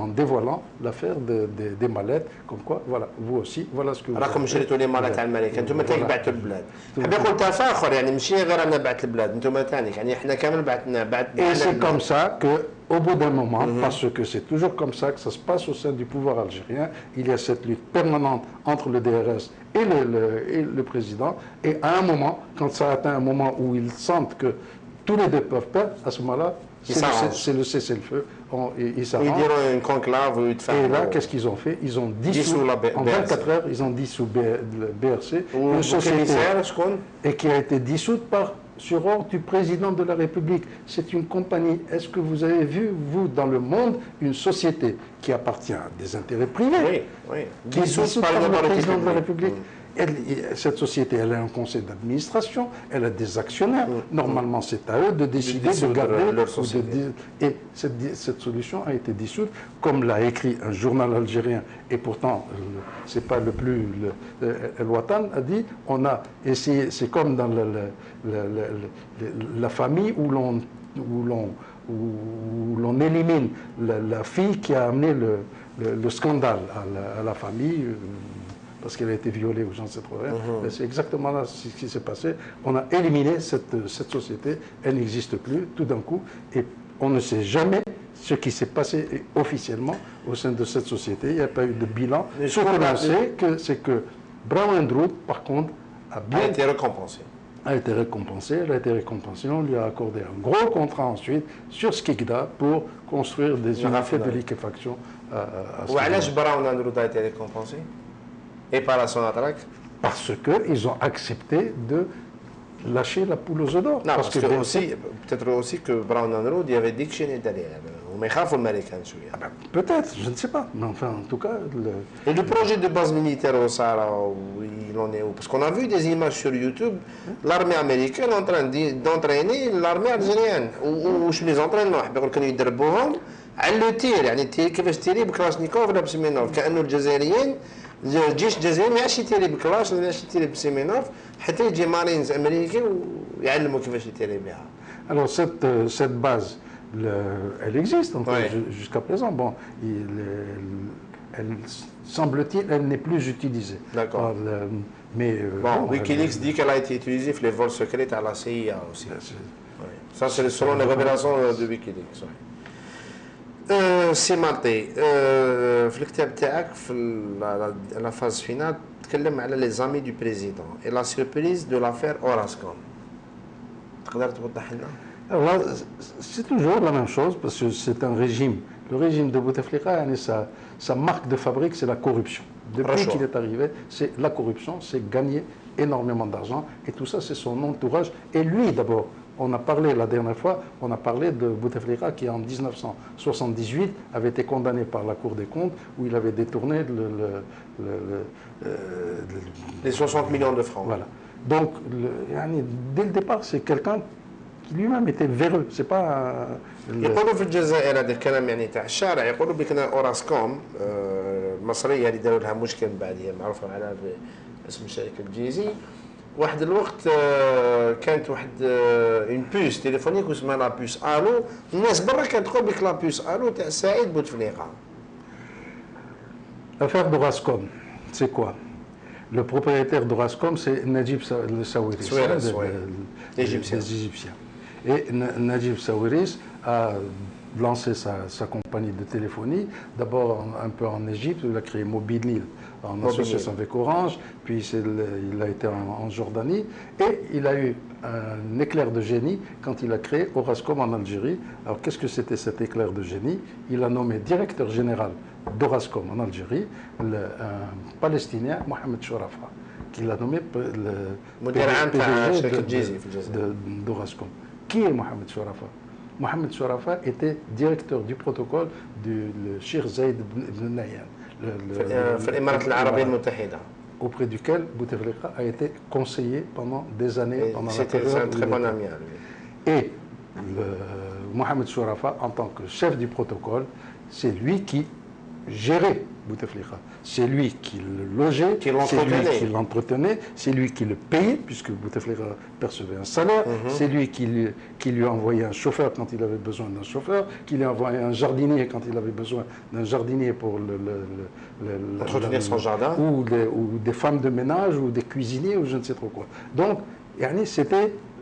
dévoilant l'affaire des mallettes, comme quoi, voilà, vous aussi, voilà ce que vous راكم شريتوا لي مالات على الملك انتم تاعك بعتوا البلاد حاب يقول تفاخر يعني ماشي غير انا بعت البلاد انتم تاني يعني احنا كامل بعتنا Et c'est comme ça que au bout d'un moment, parce que c'est toujours comme ça que ça se passe au sein du pouvoir algérien, il y a cette lutte permanente entre le DRS et le président, et à un moment, quand ça atteint un moment où ils sentent que tous les deux peuvent perdre, à ce moment-là, c'est le cessez-le-feu. Ils s'arrangent. Et là, qu'est-ce qu'ils ont fait? Ils ont dissous, en 24 heures, ils ont dissous le BRC, une société et qui a été dissoute sur ordre du président de la République. C'est une compagnie. Est-ce que vous avez vu, vous, dans le monde, une société qui appartient à des intérêts privés, oui. qui est dissoute par le président de la République? cette société, elle a un conseil d'administration, elle a des actionnaires. Normalement, c'est à eux de décider de garder leur société. Et cette solution a été dissoute, comme l'a écrit un journal algérien, et pourtant, c'est pas le plus... El Watan a dit, on a essayé, c'est comme dans la famille où l'on élimine la fille qui a amené le scandale à la famille, parce qu'elle a été violée ou j'en sais trop rien. C'est exactement là ce qui s'est passé. On a éliminé cette société, elle n'existe plus tout d'un coup, et on ne sait jamais ce qui s'est passé officiellement au sein de cette société. Il n'y a pas eu de bilan. Ce que l'on sait, c'est que Brown & Root, par contre, a été récompensé. Elle a été récompensée, on lui a accordé un gros contrat ensuite sur Skikda pour construire des unités de liquéfaction à Pourquoi Brown & Root a été récompensé et pas la Sonatrach? Parce qu'ils ont accepté de lâcher la poule aux œufs d'or. Non, parce que peut-être aussi que Brown & Root, il y avait dit que chez derrière. Mais américain, peut-être, je ne sais pas. Mais enfin, en tout cas... Et le projet de base militaire au Sahara, il en est où? Parce qu'on a vu des images sur YouTube, l'armée américaine en train d'entraîner l'armée algérienne. Ou je les entraîne, كانوا يدربوهم على لو تير، يعني كيفاش تيري بكلاشنيكوف ولا بسيمينوف، كأنه الجزائريين الجيش الجزائري ما يعرفش يتيري بكلاش ولا يعرفش يتيري بسيمينوف، حتى يجي مارينز امريكي ويعلموا كيفاش يتيري بها. Alors cette base, elle existe jusqu'à présent. Bon, semble-t-il, elle n'est plus utilisée. D'accord. Mais bon, Wikileaks dit qu'elle a été utilisée pour les vols secrets à la CIA aussi. Ça, c'est selon les révélations de Wikileaks. سي مارتي في الكتاب تاعك في لا فاز فينال تكلم على لي زامي دو بريزيدون اي لا سيربريز دو لافير اوراسكوم تقدر توضح لنا؟ Alors là, c'est toujours la même chose parce que c'est un régime. Le régime de Bouteflika, sa marque de fabrique, c'est la corruption. Depuis qu'il est arrivé, c'est la corruption, c'est gagner énormément d'argent et tout ça, c'est son entourage. Et lui d'abord, on a parlé la dernière fois, on a parlé de Bouteflika qui en 1978 avait été condamné par la Cour des comptes où il avait détourné les 60 millions de francs. Voilà. Donc, dès le départ, c'est quelqu'un qui lui-même était véreux. C'est pas. يقولوا في الجزائر هذا الكلام يعني تاع الشارع يقولوا بكنا اوراسكوم المصريه اللي داروا لها مشكل بعد هي معروفه على اسم الشركه الجيزي. واحد الوقت كانت واحد اون بوس تليفونيك واسمها لا بوس الو، الناس برا كانت تقول بك لا بوس الو تاع سعيد بوتفليقه. L'affaire d'Orascom, c'est quoi? Le propriétaire d'Orascom, c'est Najib Sawiris, des Égyptiens. Et Najib Sawiris a lancé sa compagnie de téléphonie, d'abord un peu en Égypte, il a créé Mobilil en association avec Orange, puis il a été en Jordanie, et il a eu un éclair de génie quand il a créé Orascom en Algérie. Alors qu'est-ce que c'était cet éclair de génie? Il a nommé directeur général d'Orascom en Algérie un Palestinien, Mohamed Chourafa, qui l'a nommé le PDG d'Orascom. Qui est Mohamed Chourafa? Mohamed Chourafa était directeur du protocole du Cheikh Zayed ibn Nahyan, auprès duquel Bouteflika a été conseiller pendant des années. C'était un très bon ami à lui. Et Mohamed Chourafa, en tant que chef du protocole, c'est lui qui gérait Bouteflika. C'est lui qui le logeait, c'est lui qui l'entretenait, c'est lui qui le payait, puisque Bouteflika percevait un salaire, c'est lui qui lui envoyait un chauffeur quand il avait besoin d'un chauffeur, qui lui envoyait un jardinier quand il avait besoin d'un jardinier pour entretenir son jardin, ou des femmes de ménage, ou des cuisiniers, ou je ne sais trop quoi. Donc,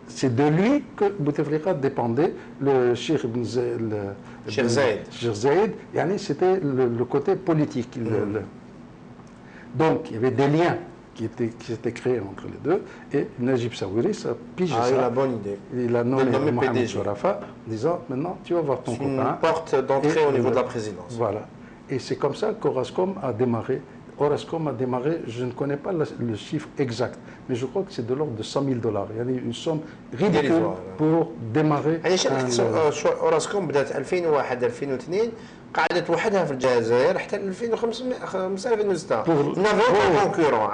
c'est de lui que Bouteflika dépendait, le Cheikh Zayed. C'était le côté politique. Donc, il y avait des liens qui étaient créés entre les deux, et Najib Sawiris a pigé ça. Il a la bonne idée. Il a nommé Mohamed Chourafa, disant, maintenant, tu vas voir ton copain. Une porte d'entrée au niveau de la présidence. Voilà. Et c'est comme ça qu'Orascom a démarré. Orascom a démarré, je ne connais pas le chiffre exact, mais je crois que c'est de l'ordre de $100 000. Il y a une somme ridicule pour démarrer. Orascom بدأت 2001 2002 قعدت وحدها في الجزائر حتى 2005 2006 Pour- نافون كونكورون.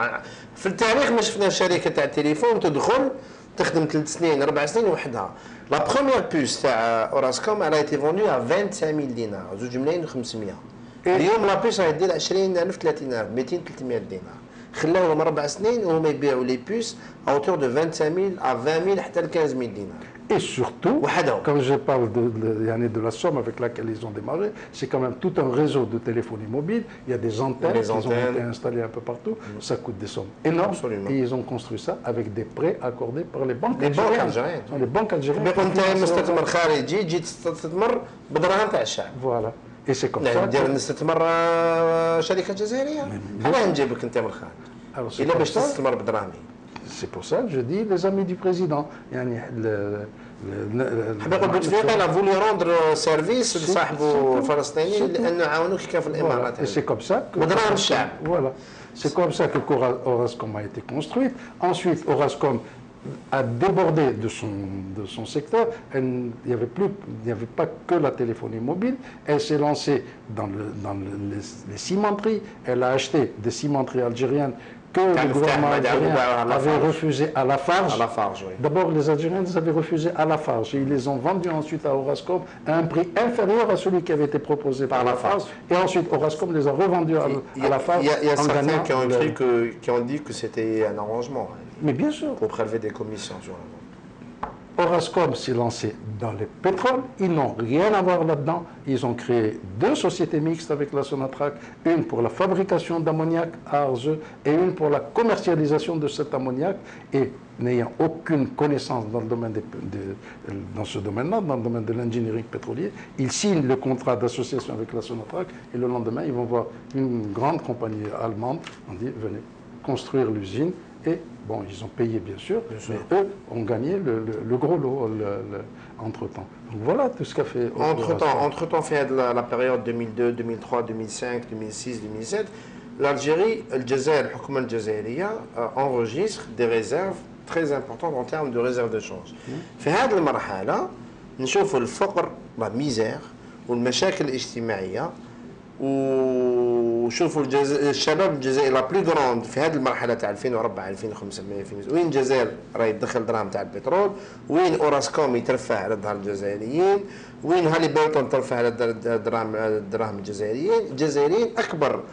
في التاريخ ما شفنا شركه تاع التليفون تدخل تخدم 3 سنين 4 سنين وحدها. لا بروميير بوس تاع اوراسكوم elle a été vendue à 25000 دينار 2 ملايين و500. اليوم لا بوس راهي دير 20000 30000 200 300 دينار. خلاوهم 4 سنين وهما يبيعوا لي بوس autour de 25000 à 20000 حتى ل 15000 دينار. Et surtout, وحدهم. quand je parle de la somme avec laquelle ils ont démarré, c'est quand même tout un réseau de téléphonie mobile. Il y a des antennes qui ont été installées un peu partout. Ça coûte des sommes énormes. Absolument. Et ils ont construit ça avec des prêts accordés par les banques Les banques algériennes. algériennes. Les banques algériennes. بيقول انت مستثمر خارجي جيت تستثمر بدراهم تاع الشعب. Voilà. Et c'est comme ça. نعم ندير نستثمر شركه جزائريه. حنا نجيبك انت من الخارج. Alors, c'est الا comme باش ça. تستثمر بدراهمي. C'est pour ça que je dis les amis du président. يعني حاب يقول بوتفليقه لا فولي روندر سيرفيس لصاحبه الفلسطيني لانه عاونوه كي كان في الامارات. Et c'est comme ça que بدراهم الشعب. Voilà. C'est comme ça que Orascom a été construite. Ensuite, Orascom a débordé de son secteur. Il n'y avait pas que la téléphonie mobile. Elle s'est lancée dans les cimenteries. Elle a acheté des cimenteries algériennes que le gouvernement algérien avait refusé à Lafarge. À Lafarge, oui. D'abord, les Algériens les avaient refusés à Lafarge. Ils les ont vendus ensuite à Orascom à un prix inférieur à celui qui avait été proposé par Lafarge. Et ensuite, Orascom les a revendus à Lafarge. Il y a en certains gagnant qui ont dit que c'était un arrangement Mais bien sûr. pour prélever des commissions sur la vente. Orascom s'est lancé dans le pétrole. Ils n'ont rien à voir là-dedans. Ils ont créé 2 sociétés mixtes avec la Sonatrach, une pour la fabrication d'ammoniac à Arzeux et une pour la commercialisation de cet ammoniac. Et n'ayant aucune connaissance dans le domaine dans ce domaine-là, dans le domaine de l'ingénierie pétrolier, ils signent le contrat d'association avec la Sonatrach et le lendemain, ils vont voir une grande compagnie allemande. On dit, venez construire l'usine. Et bon, ils ont payé bien sûr, mais eux ont gagné le gros lot entre-temps. Donc voilà tout ce qu'a fait. Entre-temps, fait la période 2002, 2003, 2005, 2006, 2007, l'Algérie, الجزائر الحكومة الجزائرية enregistre des réserves très importantes en termes de réserves de change. في هذه المرحلة نشوفوا الفقر ميزير والمشاكل الاجتماعية وشوفوا الشباب الجزائري لا بلو غروند في هذه المرحله تاع 2004 2005 وين الجزائر راهي تدخل دراهم تاع البترول، وين اوراسكوم يترفع على ظهر الجزائريين، وين هالي بيرتون ترفع على الدراهم الجزائريين اكبر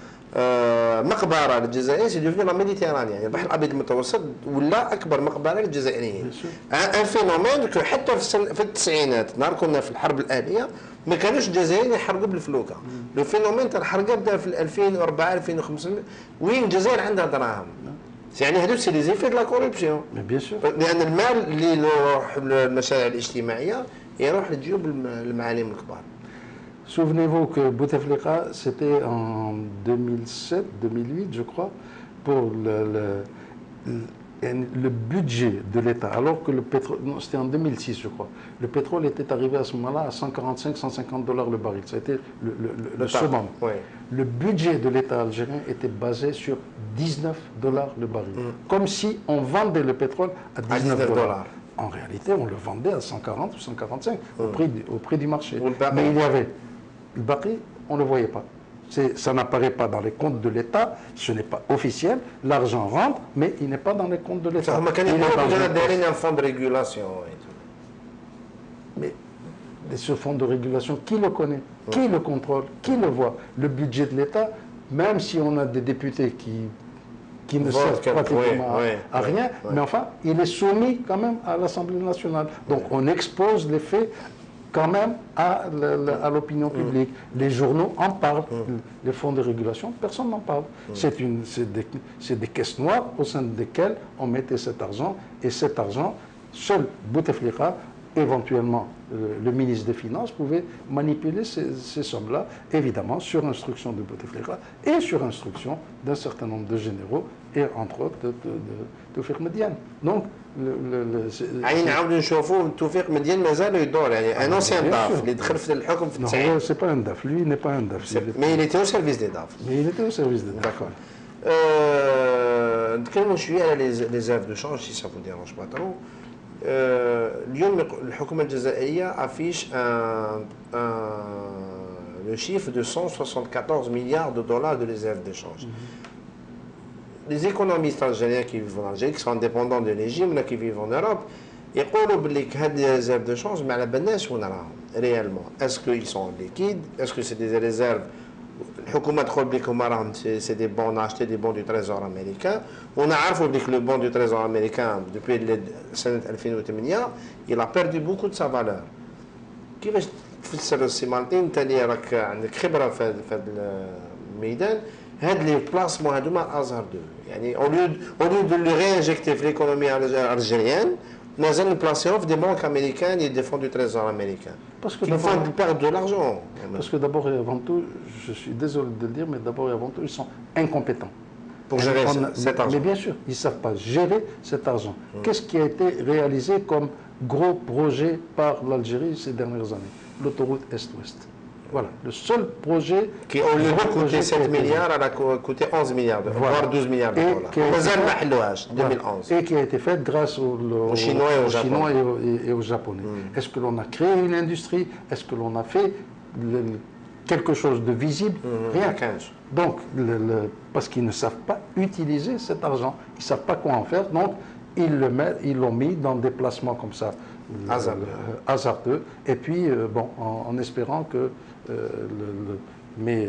مقبره للجزائر سي دوفني لا ميديتيراني، يعني البحر الابيض المتوسط ولا اكبر مقبره للجزائريين. ان فينومين حتى في التسعينات نهار كنا في الحرب الاهليه ما كانوش الجزائريين يحرقوا بالفلوكه. لو فينومين تاع الحرقه بدا في 2004 2005 وين الجزائر عندها دراهم. يعني هذو سي لي زيفي دو لا كوربسيون. لان المال اللي يروح للمشاريع الاجتماعيه يروح لجيوب المعالم الكبار. Souvenez-vous que Bouteflika, c'était en 2007, 2008, je crois, pour le budget de l'État, alors que le pétrole, non, c'était en 2006, je crois, le pétrole était arrivé à ce moment-là à 145-150 $ le baril. Ça a été le summum. Oui. Le budget de l'État algérien était basé sur 19 $ le baril. Comme si on vendait le pétrole à 19 $. En réalité, on le vendait à 140 ou 145 au prix du marché. Mais il y avait le baril, on ne le voyait pas. Ça n'apparaît pas dans les comptes de l'État, ce n'est pas officiel, l'argent rentre, mais il n'est pas dans les comptes de l'État. Il y a un fonds de régulation. Mais ce fonds de régulation, qui le connaît? Qui le contrôle? Qui le voit? Le budget de l'État, même si on a des députés qui ne servent pratiquement à rien, mais enfin, il est soumis quand même à l'Assemblée nationale. Donc on expose les faits quand même à l'opinion publique. Les journaux en parlent. Les fonds de régulation, personne n'en parle. C'est des caisses noires au sein desquelles on mettait cet argent. Et cet argent, seul Bouteflika, éventuellement le ministre des Finances, pouvait manipuler ces sommes-là, évidemment sur instruction de Bouteflika et sur instruction d'un certain nombre de généraux et entre autres de Toufik Mediane. Donc, نعاودوا نشوفوا توفيق مديان مازال يدور يعني ان انسيان داف اللي دخل في الحكم في التسعين. Non, c'est pas un DAF, lui n'est pas un DAF. Mais il était au service des DAF. Mais il était au service des DAF. D'accord. نتكلموا شويه على لي زيرف دو شونج سي سا فو ديرونج با ترو. اليوم الحكومه الجزائريه افيش le chiffre de 174 milliards de dollars de réserves de change. Les économistes algériens qui vivent en Algérie, qui sont indépendants du régime, là, qui vivent en Europe, ils disent que ces réserves de change, mais réellement, est-ce qu'ils sont liquides? Est-ce que c'est des réserves? C'est des bons, on a acheté des bons du Trésor américain. On a vu que le bon du Trésor américain, depuis l'année 2008, il a perdu beaucoup de sa valeur. كيفاش تفسر السي مارتين انت اللي راك عندك خبره في هذا الميدان هاد لي بلاسمون هادوما ازهر دو يعني اوليو دو لو ريانجكتي في ليكونومي الجيريان مازال نبلاسيوه في دي بنك امريكان et des fonds du trésor américain qui font perdre de l'argent. Parce que d'abord et avant tout, je suis désolé de le dire, mais d'abord et avant tout, ils sont incompétents. Pour gérer cet argent. Mais bien sûr, ils ne savent pas gérer cet argent. Qu'est-ce qui a été réalisé comme gros projet par l'Algérie ces dernières années? L'autoroute Est-Ouest. Voilà, le seul projet qui, au lieu de coûter 7 milliards, elle a coûté 11 milliards, voire 12 milliards de dollars. 2011. Et qui a été faite grâce aux Chinois et aux Japonais. Est-ce que l'on a créé une industrie? Est-ce que l'on a fait quelque chose de visible? Rien. Donc, parce qu'ils ne savent pas utiliser cet argent, ils ne savent pas quoi en faire, donc ils l'ont mis dans des placements comme ça, hasardeux, et puis bon, en espérant que mais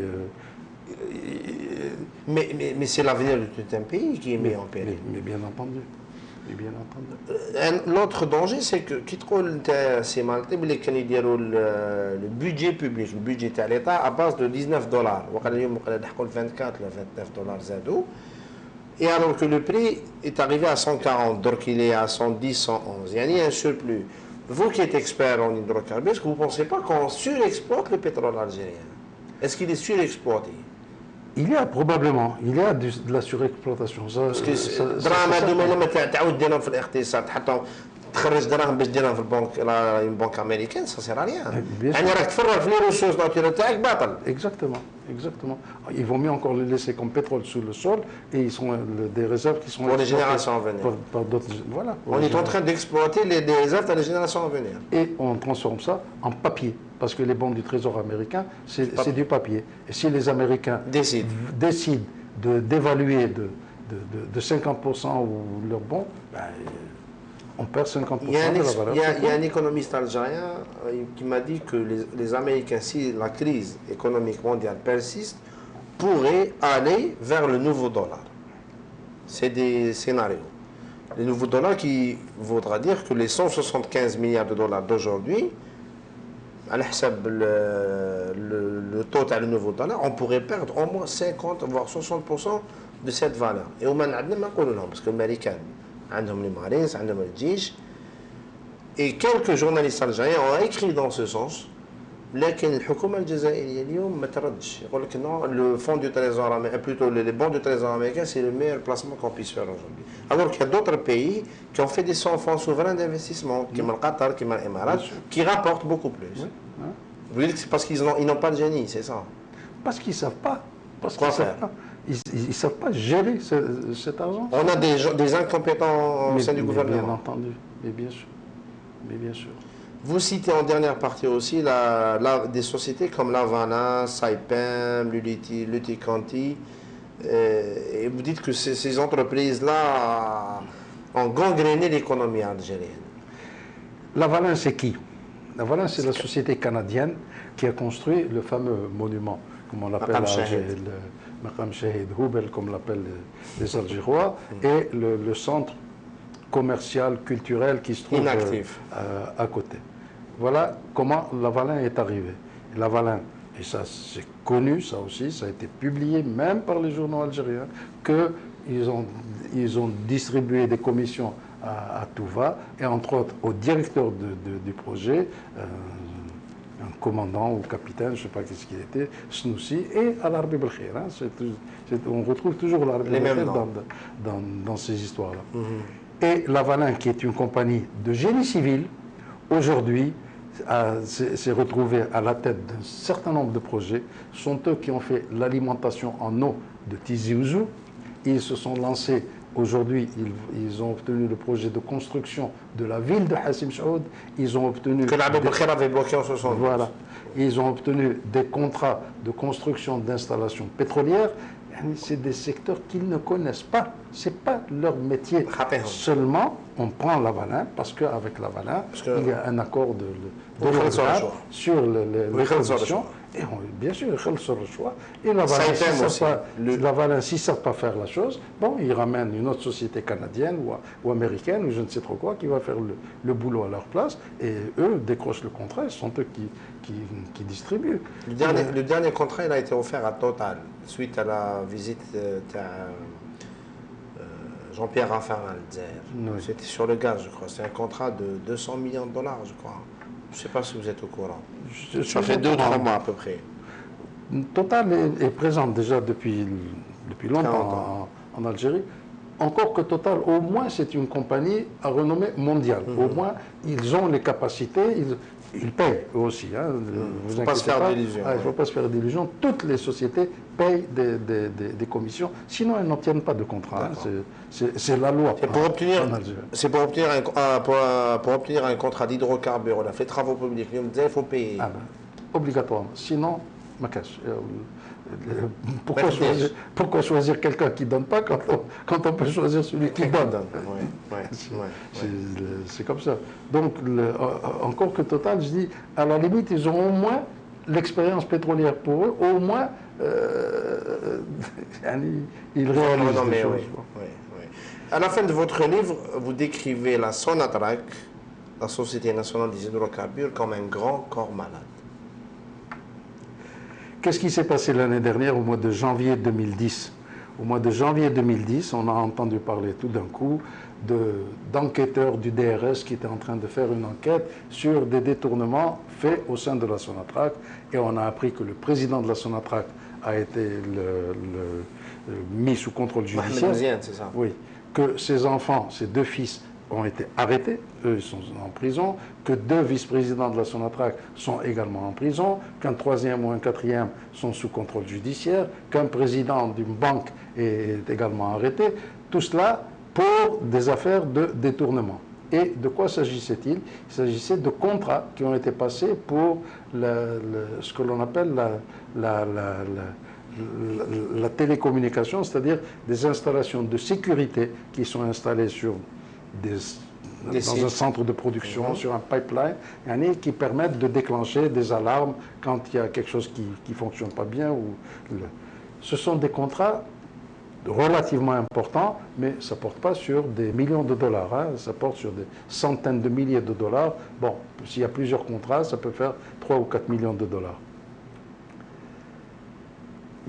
c'est l'avenir de tout un pays qui est mis en péril. Mais bien entendu. L'autre danger, c'est que qui c'est maltais, le budget public, le budget de l'État à base de 19 dollars. On a 24, 29 dollars zado. Et alors que le prix est arrivé à 140, donc il est à 110, 111. Il y a un surplus. Vous qui êtes expert en hydrocarbures, est-ce que vous ne pensez pas qu'on surexploite le pétrole algérien? Est-ce qu'il est surexploité? Il y a probablement, de la surexploitation. Parce que تخرج دراهم باش ديرهم في البنك une banque américaine, ça sert à rien. يعني راك تفرغ في les ressources naturelles تاعك باطل. Exactement. Ils vont mieux encore les laisser comme pétrole sous le sol et ils sont des réserves qui sont pour les générations à venir. Voilà. On est en train d'exploiter les réserves dans les générations à venir. Et on transforme ça en papier. Parce que les bons du Trésor américain, c'est du papier. Et si les Américains décident d'évaluer de 50% leurs bons, ben, on perd 50% de la valeur. Il y a un économiste algérien qui m'a dit que les Américains, si la crise économique mondiale persiste, pourraient aller vers le nouveau dollar. C'est des scénarios. Le nouveau dollar qui voudra dire que les 175 milliards de dollars d'aujourd'hui, à le taux de le nouveau dollar, on pourrait perdre au moins 50 voire 60% de cette valeur. Et au moins, parce que les Américains, عندهم les marines, عندهم الجيش. Et quelques journalistes algériens ont écrit dans ce sens. لكن الحكومة الجزائرية اليوم ما تردش. يقول لك non, le fonds du trésor américain, plutôt les bons du trésor américain, c'est le meilleur placement qu'on puisse faire aujourd'hui. Alors qu'il y a d'autres pays qui ont fait des fonds souverains d'investissement, comme le Qatar, comme les Émirats, qui rapportent beaucoup plus. Vous dites que c'est parce qu'ils n'ont pas de génie, c'est ça? Parce qu'ils ne savent pas. Quoi faire? Ils ne savent pas gérer cet argent. On a des incompétents au sein du gouvernement. Bien entendu, mais bien sûr. Vous citez en dernière partie aussi des sociétés comme Lavana, Saipem, Luticanti, et vous dites que ces entreprises-là ont gangréné l'économie algérienne. Lavana, c'est qui? Lavana, c'est la société canadienne qui a construit le fameux monument, comme on l'appelle Maqam Shahid Houbel, comme l'appellent les Algérois, et le centre commercial, culturel qui se trouve à côté. Voilà comment Lavalin est arrivé. Lavalin, et ça c'est connu, ça aussi, ça a été publié même par les journaux algériens, qu'ils ont distribué des commissions à tout va, et entre autres au directeur du projet, un commandant ou capitaine, je ne sais pas qu'est-ce qu'il était, Snoussi, et à l'Arbi Belkhir. On retrouve toujours l'Arbi Belkhir dans ces histoires-là. Et Lavalin, qui est une compagnie de génie civil, aujourd'hui s'est retrouvé à la tête d'un certain nombre de projets. Ce sont eux qui ont fait l'alimentation en eau de Tizi Ouzou. Ils se sont lancés Aujourd'hui, ils ont obtenu le projet de construction de la ville de Hassim Saoud. Ils ont obtenu... Que l'Abbé Bakr avait bloqué en 60. Voilà. Ils ont obtenu des contrats de construction d'installations pétrolières. C'est des secteurs qu'ils ne connaissent pas. Ce n'est pas leur métier. Seulement, on prend Lavalin, parce qu'avec Lavalin, il y a un accord de l'État sur les conditions. Et bien sûr, ils sur le choix. Et Lavalin, s'ils ne savent pas faire la chose, bon, ils ramènent une autre société canadienne ou américaine, ou je ne sais trop quoi, qui va faire le boulot à leur place. Et eux décrochent le contrat, ce sont eux qui distribuent. Le dernier contrat, il a été offert à Total, suite à la visite de Jean-Pierre Raffarin. Oui. C'était sur le gaz, je crois. C'est un contrat de 200 millions de dollars, je crois. Je ne sais pas si vous êtes au courant. Ça fait 2 ou 3 mois à peu près. Total est présente déjà depuis longtemps en Algérie. Encore que Total, au moins, c'est une compagnie à renommée mondiale. Au moins, ils ont les capacités, ils payent eux aussi. Hein. Il ne faut pas se faire d'illusions. Il ne faut pas se faire d'illusions. Toutes les sociétés payent des commissions. Sinon, elles n'obtiennent pas de contrat. Hein. C'est la loi. C'est pour obtenir un contrat d'hydrocarbures. On a fait travaux publics. Il faut payer. Ah ben, obligatoirement. Sinon, ma cache. Pourquoi choisir quelqu'un qui ne donne pas quand on peut choisir celui qui donne? C'est comme ça. Donc, encore que Total, je dis, à la limite, ils ont au moins l'expérience pétrolière pour eux, au moins, ils réalisent des choses. À la fin de votre livre, vous décrivez la Sonatrach, la Société nationale des hydrocarbures, comme un grand corps malade. Qu'est-ce qui s'est passé l'année dernière au mois de janvier 2010? Au mois de janvier 2010, on a entendu parler tout d'un coup d'enquêteurs du DRS qui étaient en train de faire une enquête sur des détournements faits au sein de la Sonatrach. Et on a appris que le président de la Sonatrach a été mis sous contrôle judiciaire. C'est ça. Oui. Que ses enfants, ses 2 fils, ont été arrêtés, eux ils sont en prison, que 2 vice-présidents de la Sonatrach sont également en prison, qu'un 3e ou un 4e sont sous contrôle judiciaire, qu'un président d'une banque est également arrêté. Tout cela pour des affaires de détournement. Et de quoi s'agissait-il? Il s'agissait de contrats qui ont été passés pour ce que l'on appelle la télécommunication, c'est-à-dire des installations de sécurité qui sont installées dans un centre de production, sur un pipeline, qui permettent de déclencher des alarmes quand il y a quelque chose qui ne fonctionne pas bien. Ce sont des contrats relativement importants, mais ça ne porte pas sur des millions de dollars, hein, ça porte sur des centaines de milliers de dollars. Bon, s'il y a plusieurs contrats, ça peut faire 3 ou 4 millions de dollars.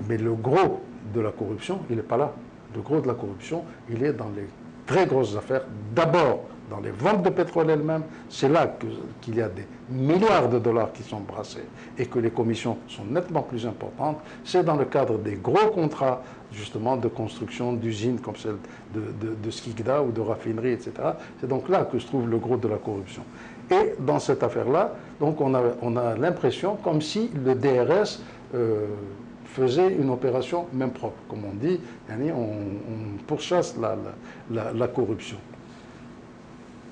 Mais le gros de la corruption, il n'est pas là. Le gros de la corruption, il est dans les très grosses affaires. D'abord, dans les ventes de pétrole elles-mêmes, c'est là qu'il y a des milliards de dollars qui sont brassés et que les commissions sont nettement plus importantes. C'est dans le cadre des gros contrats, justement, de construction d'usines comme celle de Skikda ou de raffinerie, etc. C'est donc là que se trouve le gros de la corruption. Et dans cette affaire-là, donc on a l'impression comme si le DRS faisait une opération même propre, comme on dit, on pourchasse la corruption.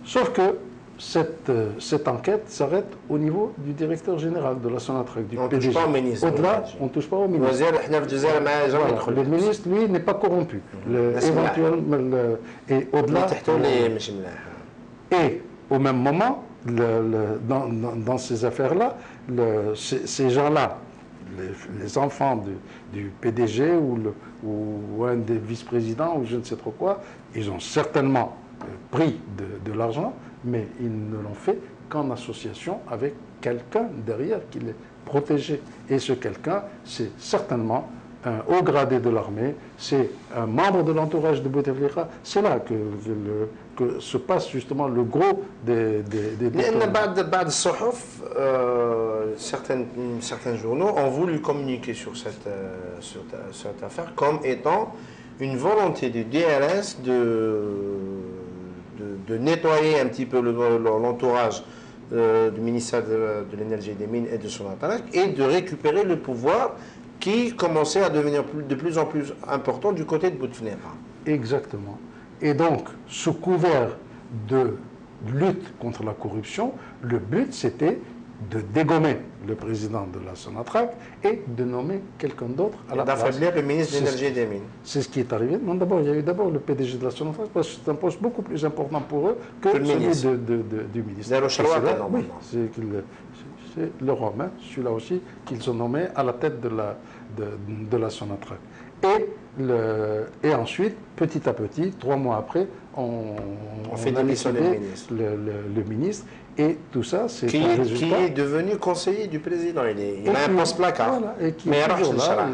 Sauf que cette enquête s'arrête au niveau du directeur général de la Sonatrach, du PDG. On ne touche pas au ministre. Au-delà, on ne touche pas au ministre. Le ministre, lui, n'est pas corrompu. Et au-delà. Et au même moment, dans ces affaires-là, ces gens-là, les enfants du PDG ou un des vice-présidents ou je ne sais trop quoi, ils ont certainement pris de l'argent, mais ils ne l'ont fait qu'en association avec quelqu'un derrière qui les protégeait. Et ce quelqu'un, c'est certainement un haut gradé de l'armée, c'est un membre de l'entourage de Bouteflika. C'est là que se passe justement le gros des certains journaux ont voulu communiquer sur cette affaire comme étant une volonté du DRS de nettoyer un petit peu l'entourage du ministère de l'Énergie et des Mines et de son Sonatrach et de récupérer le pouvoir qui commençait à devenir de plus en plus important du côté de Bouteflika. Exactement. Et donc, sous couvert de lutte contre la corruption, le but c'était de dégommer le président de la Sonatrach et de nommer quelqu'un d'autre à la place. D'affaiblir le ministre de l'Énergie et des Mines. C'est ce qui est arrivé. Non, d'abord, il y a eu d'abord le PDG de la Sonatrach, parce que c'est un poste beaucoup plus important pour eux que celui du ministre. C'est le Romain, celui-là aussi, qu'ils ont nommé à la tête de la Sonatrach. Et ensuite, petit à petit, 3 mois après, on fait a démissionner le ministre. Et tout ça, c'est qui est devenu conseiller du président. Il a un poste placard. Voilà, et qui est toujours là.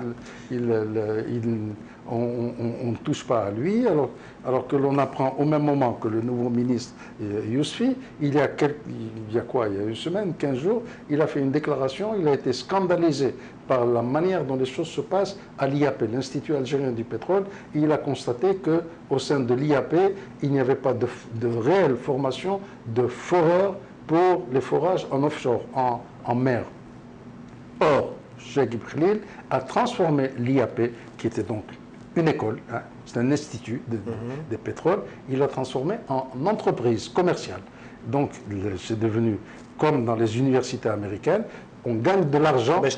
On ne touche pas à lui, alors que l'on apprend au même moment que le nouveau ministre Yousfi, il y a une semaine, 15 jours, il a fait une déclaration, il a été scandalisé par la manière dont les choses se passent à l'IAP, l'Institut algérien du pétrole. Et il a constaté qu'au sein de l'IAP, il n'y avait pas de réelle formation de foreurs pour les forages en offshore, en mer. Or, Cheikh Ibrahim a transformé l'IAP, qui était donc une école, hein, c'est un institut des pétroles, il l'a transformé en entreprise commerciale. Donc, c'est devenu comme dans les universités américaines, on gagne de l'argent, il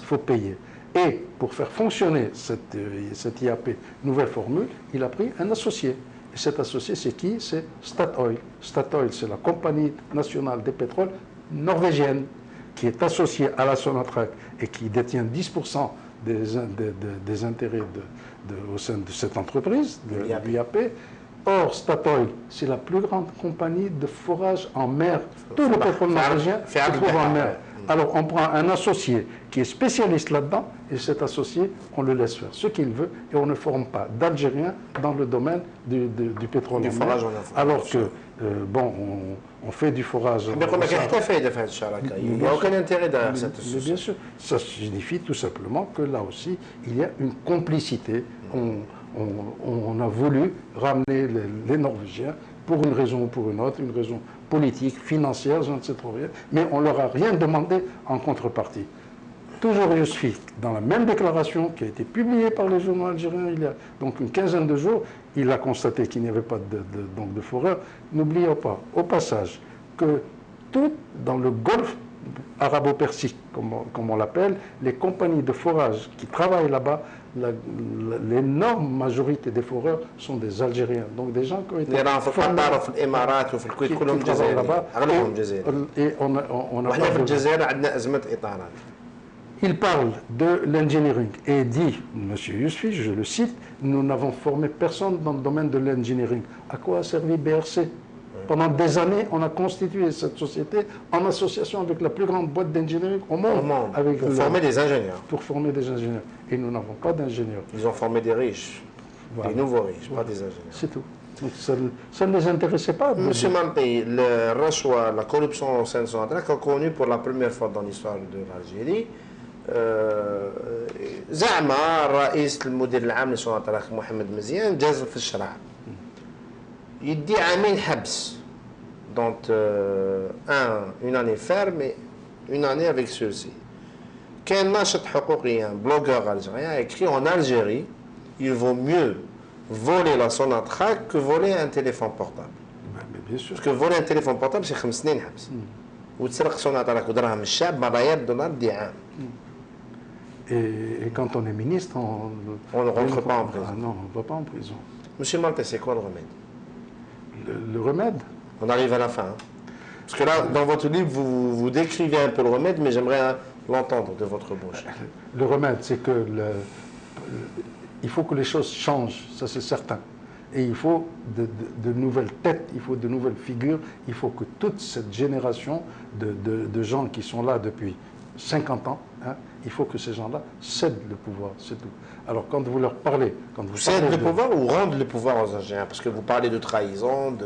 faut payer. Et pour faire fonctionner cette IAP nouvelle formule, il a pris un associé. Et cet associé, c'est qui? C'est Statoil. Statoil, c'est la compagnie nationale des pétroles norvégienne qui est associée à la Sonatrach et qui détient 10% des intérêts au sein de cette entreprise, de l'IAP. Or, Statoil, c'est la plus grande compagnie de forage en mer. Tout le pétrole norvégien se trouve en mer. Alors, on prend un associé qui est spécialiste là-dedans, et cet associé, on le laisse faire ce qu'il veut, et on ne forme pas d'Algériens dans le domaine du pétrole en mer. Alors que, on fait du forage. Mais il n'y a aucun intérêt derrière cette association. Mais bien sûr, ça signifie tout simplement que là aussi, il y a une complicité. On a voulu ramener les Norvégiens pour une raison ou pour une autre, une raison politique, financière, je ne sais trop rien, mais on ne leur a rien demandé en contrepartie. Toujours Yousfi, dans la même déclaration qui a été publiée par les journaux algériens il y a donc une quinzaine de jours, il a constaté qu'il n'y avait pas de foreurs. N'oublions pas, au passage, que tout dans le golfe arabo-persique, comme on l'appelle, les compagnies de forage qui travaillent là-bas, l'énorme majorité des foreurs sont des Algériens, donc des gens qui ont été formés là-bas. Et on a il parle de l'engineering et dit, M. Yousfi, je le cite, nous n'avons formé personne dans le domaine de l'engineering. À quoi a servi BRC? Pendant des années, on a constitué cette société en association avec la plus grande boîte d'engineering au monde. Pour former des ingénieurs. Pour former des ingénieurs. Et nous n'avons pas d'ingénieurs. Ils ont formé des riches, des nouveaux riches, pas des ingénieurs. C'est tout. Donc ça ne les intéressait pas. Monsieur Mampey, le rachouat, la corruption au sein de Sonatrach a connu pour la première fois dans l'histoire de l'Algérie زعما الرئيس المدير العام لسوناطراخ محمد مزيان جاز في الشرع يدي عامين حبس donc une année ferme et une année avec sursis. كان ناشط حقوقي un blogueur algérien a écrit en Algérie il vaut mieux voler la Sonatrach que voler un téléphone portable. Bien sûr. Parce que voler un téléphone portable c'est 5 سنين حبس. وتسرق Sonatrach ودراهم الشعب ملايير دولار دي عام. Et quand on est ministre, on ne rentre pas en prison. Ah non, on ne va pas en prison. Monsieur Mampey, c'est quoi le remède? Le remède? On arrive à la fin. Hein. Parce que là, dans votre livre, vous décrivez un peu le remède, mais j'aimerais l'entendre de votre bouche. Le remède, c'est que il faut que les choses changent, ça c'est certain. Et il faut de nouvelles têtes, il faut de nouvelles figures, il faut que toute cette génération de gens qui sont là depuis 50 ans, hein, il faut que ces gens-là cèdent le pouvoir, c'est tout. Alors quand vous leur parlez... Cèdent le pouvoir ou rendent le pouvoir aux Algériens? Parce que vous parlez de trahison,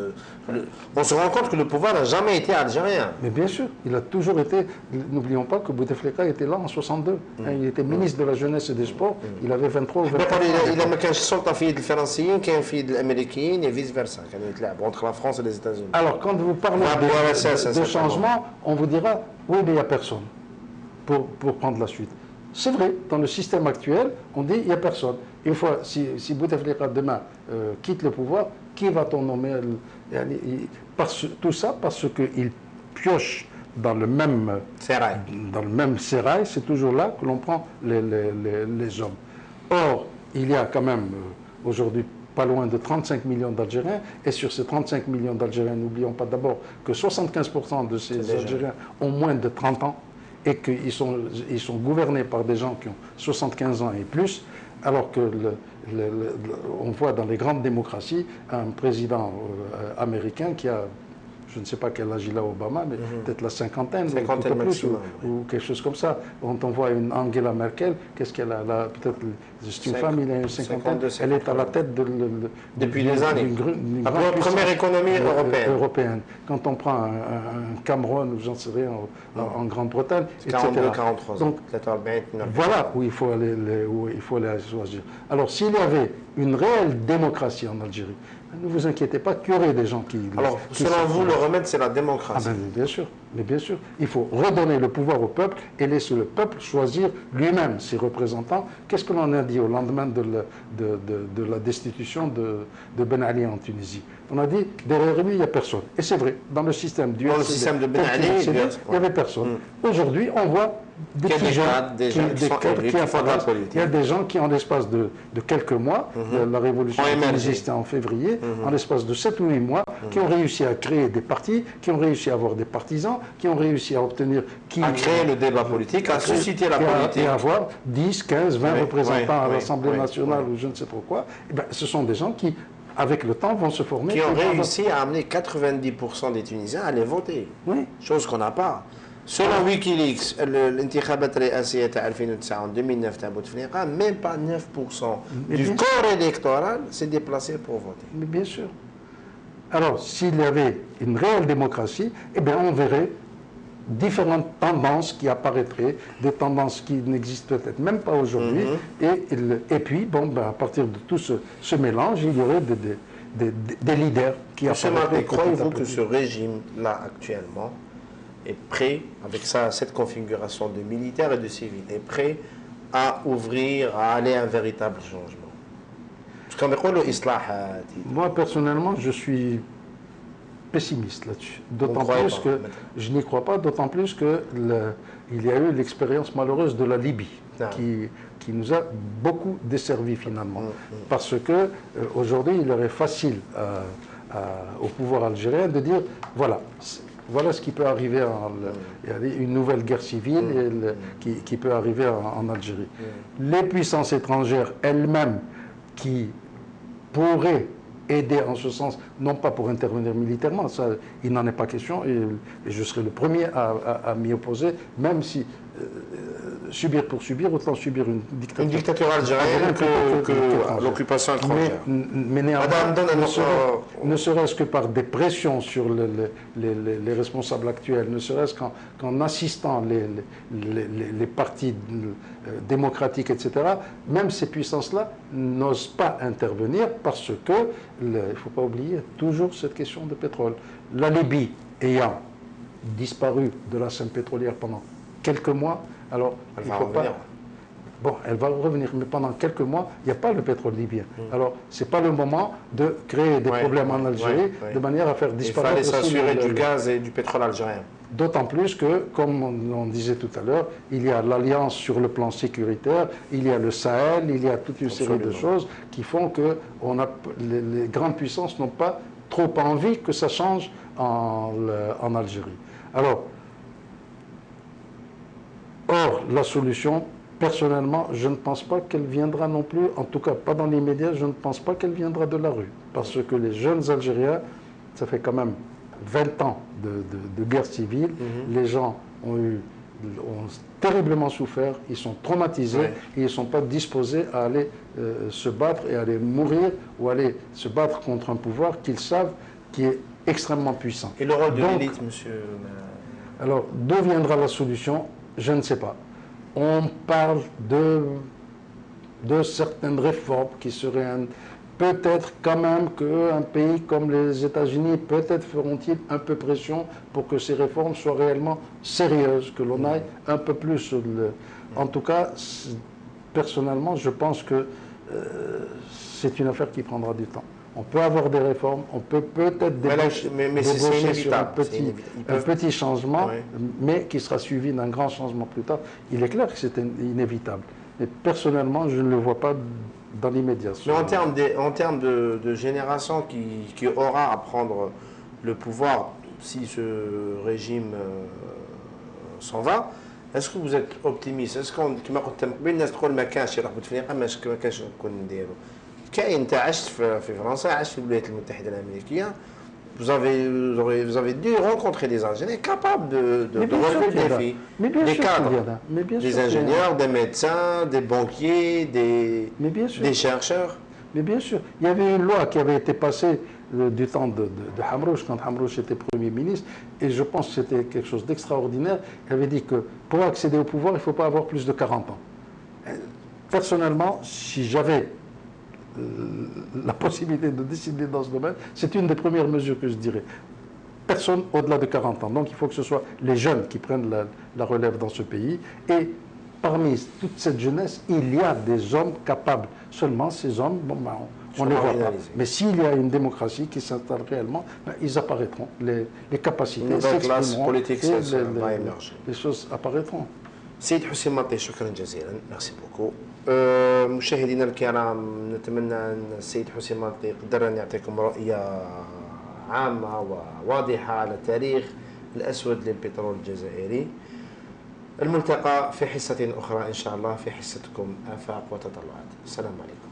on se rend compte que le pouvoir n'a jamais été algérien. Mais bien sûr, il a toujours été... N'oublions pas que Bouteflika était là en 62. Hein, il était ministre de la Jeunesse et des Sports, il avait 23 ou 24 ans. Il ما كانش السلطة في يد الفرنسيين كان في يد الأمريكيين et vice versa كانوا يتلاعبوا entre la France et les États-Unis. Alors quand vous parlez de changement, on vous dira oui mais il n'y a personne pour prendre la suite. C'est vrai, dans le système actuel, on dit il n'y a personne. Une fois, si Bouteflika demain quitte le pouvoir, qui va-t-on nommer tout ça parce qu'il pioche dans le même sérail, c'est toujours là que l'on prend les hommes. Or, il y a quand même aujourd'hui pas loin de 35 millions d'Algériens, et sur ces 35 millions d'Algériens, n'oublions pas d'abord que 75% de ces Algériens ont moins de 30 ans, et qu'ils sont gouvernés par des gens qui ont 75 ans et plus, alors que on voit dans les grandes démocraties un président américain qui a, je ne sais pas quel âge il a Obama, mais peut-être la cinquantaine ou plus, ou quelque chose comme ça. Quand on voit une Angela Merkel, qu'est-ce qu'elle a là, peut-être, c'est une femme, il a une cinquantaine, elle est à la tête depuis des années. La première économie européenne. Quand on prend un Cameroun, ou j'en sais rien, en Grande-Bretagne, etc. 42-43 Donc, voilà où il faut aller choisir. Alors, s'il y avait une réelle démocratie en Algérie, ne vous inquiétez pas qu'il y aurait des gens qui... Alors, selon vous, le remède, c'est la démocratie. Bien sûr, mais bien sûr. Il faut redonner le pouvoir au peuple et laisser le peuple choisir lui-même ses représentants. Qu'est-ce que l'on a dit au lendemain de la destitution de Ben Ali en Tunisie? On a dit, derrière lui, il n'y a personne. Et c'est vrai, dans le système du LCD, le système de Ben Ali, il n'y avait personne. Aujourd'hui, on voit des petits gens qui apparaissent. Il y a des gens qui, en l'espace de quelques mois, la révolution tunisienne en février, en l'espace de 7 ou 8 mois, qui ont réussi à créer des partis, qui ont réussi à avoir des partisans, qui ont réussi à obtenir... à créer le débat politique, à susciter la politique. Et à avoir 10, 15, 20 représentants à l'Assemblée nationale ou je ne sais trop quoi. Eh bien, ce sont des gens qui, avec le temps, vont se former. Qui ont réussi à amener 90% des Tunisiens à aller voter. Oui. Chose qu'on n'a pas. Selon Wikileaks, l'intikabat الرئاسية تاع 2009 en 2009 تاع بوتفليقة, même pas 9% du corps électoral s'est déplacé pour voter. Mais bien sûr. Alors, s'il y avait une réelle démocratie, eh bien, on verrait différentes tendances qui apparaîtraient, des tendances qui n'existent peut-être même pas aujourd'hui. Et puis, bon, ben, à partir de tout ce mélange, il y aurait des leaders qui apparaîtraient. Croyez-vous que ce régime-là, actuellement, est prêt, avec cette configuration de militaires et de civils, est prêt à ouvrir, à aller à un véritable changement? Parce qu'on dit le islah. Moi, personnellement, je suis pessimiste là-dessus. D'autant plus que je n'y crois pas, d'autant plus qu'il y a eu l'expérience malheureuse de la Libye, qui nous a beaucoup desservi finalement. Parce que aujourd'hui, il aurait facile au pouvoir algérien de dire voilà ce qui peut arriver, il y a une nouvelle guerre civile qui peut arriver en Algérie. Les puissances étrangères elles-mêmes qui pourraient aider en ce sens, non pas pour intervenir militairement, ça, il n'en est pas question, et je serai le premier à m'y opposer, même si subir pour subir, autant subir une dictature algérienne que l'occupation étrangère. Mais néanmoins, ne serait-ce que par des pressions sur les responsables actuels, ne serait-ce qu'en assistant les partis démocratiques, etc., même ces puissances-là n'osent pas intervenir parce que, il ne faut pas oublier, toujours cette question de pétrole. La Libye ayant disparu de la scène pétrolière pendant quelques mois, alors il ne faut pas... Bon, elle va revenir, mais pendant quelques mois, il n'y a pas le pétrole libyen. Alors, ce n'est pas le moment de créer des problèmes en Algérie de manière à faire disparaître... Il fallait s'assurer du gaz et du pétrole algérien. D'autant plus que, comme on disait tout à l'heure, il y a l'alliance sur le plan sécuritaire, il y a le Sahel, il y a toute une série de choses qui font que les grandes puissances n'ont pas trop envie que ça change en Algérie. Alors, or, la solution, personnellement, je ne pense pas qu'elle viendra non plus, en tout cas pas dans l'immédiat, je ne pense pas qu'elle viendra de la rue. Parce que les jeunes Algériens, ça fait quand même 20 ans de guerre civile, les gens ont terriblement souffert, ils sont traumatisés et ils ne sont pas disposés à aller se battre et à aller mourir ou aller se battre contre un pouvoir qu'ils savent qui est extrêmement puissant. Et le rôle de l'élite, monsieur? Alors, d'où viendra la solution? Je ne sais pas. On parle de certaines réformes qui seraient peut-être quand même qu'un pays comme les États-Unis, peut-être feront-ils un peu pression pour que ces réformes soient réellement sérieuses, que l'on aille un peu plus En tout cas, personnellement, je pense que c'est une affaire qui prendra du temps. On peut avoir des réformes, on peut peut-être débaucher sur un petit changement, mais qui sera suivi d'un grand changement plus tard. Il est clair que c'est inévitable. Mais personnellement, je ne le vois pas dans l'immédiat. Mais en termes de génération qui aura à prendre le pouvoir si ce régime s'en va, est-ce que vous êtes optimiste? Est-ce qu'on كما قلت من قبل الناس تقول ما كانش يروح بوتفليقه ما كانش نكون نديرو؟ كاين انت عشت في فرنسا عشت في الولايات المتحده الامريكيه vous avez dû rencontrer des ingénieurs capables de relever le défi. Des cadres, des ingénieurs, des médecins, des banquiers, des chercheurs. Mais bien sûr, il y avait une loi qui avait été passée du temps de Hamrouche, quand Hamrouche était Premier ministre, et je pense que c'était quelque chose d'extraordinaire. Il avait dit que pour accéder au pouvoir, il ne faut pas avoir plus de 40 ans. Personnellement, si j'avais la possibilité de décider dans ce domaine, c'est une des premières mesures que je dirais. Personne au-delà de 40 ans. Donc il faut que ce soit les jeunes qui prennent la relève dans ce pays. Et parmi toute cette jeunesse, il y a des hommes capables. Seulement ces hommes, bon, ben, on ne les voit pas. Mais s'il y a une démocratie qui s'installe réellement, ben, ils apparaîtront. Les capacités s'exprimeront. Les choses apparaîtront. سيد حسين مطي شكرا جزيلا. ميرسي بوكو. مشاهدينا الكرام، نتمنى ان السيد حسين مطي قدر ان يعطيكم رؤيه عامه وواضحه على التاريخ الاسود للبترول الجزائري. الملتقى في حصه اخرى ان شاء الله، في حصتكم آفاق وتطلعات. السلام عليكم.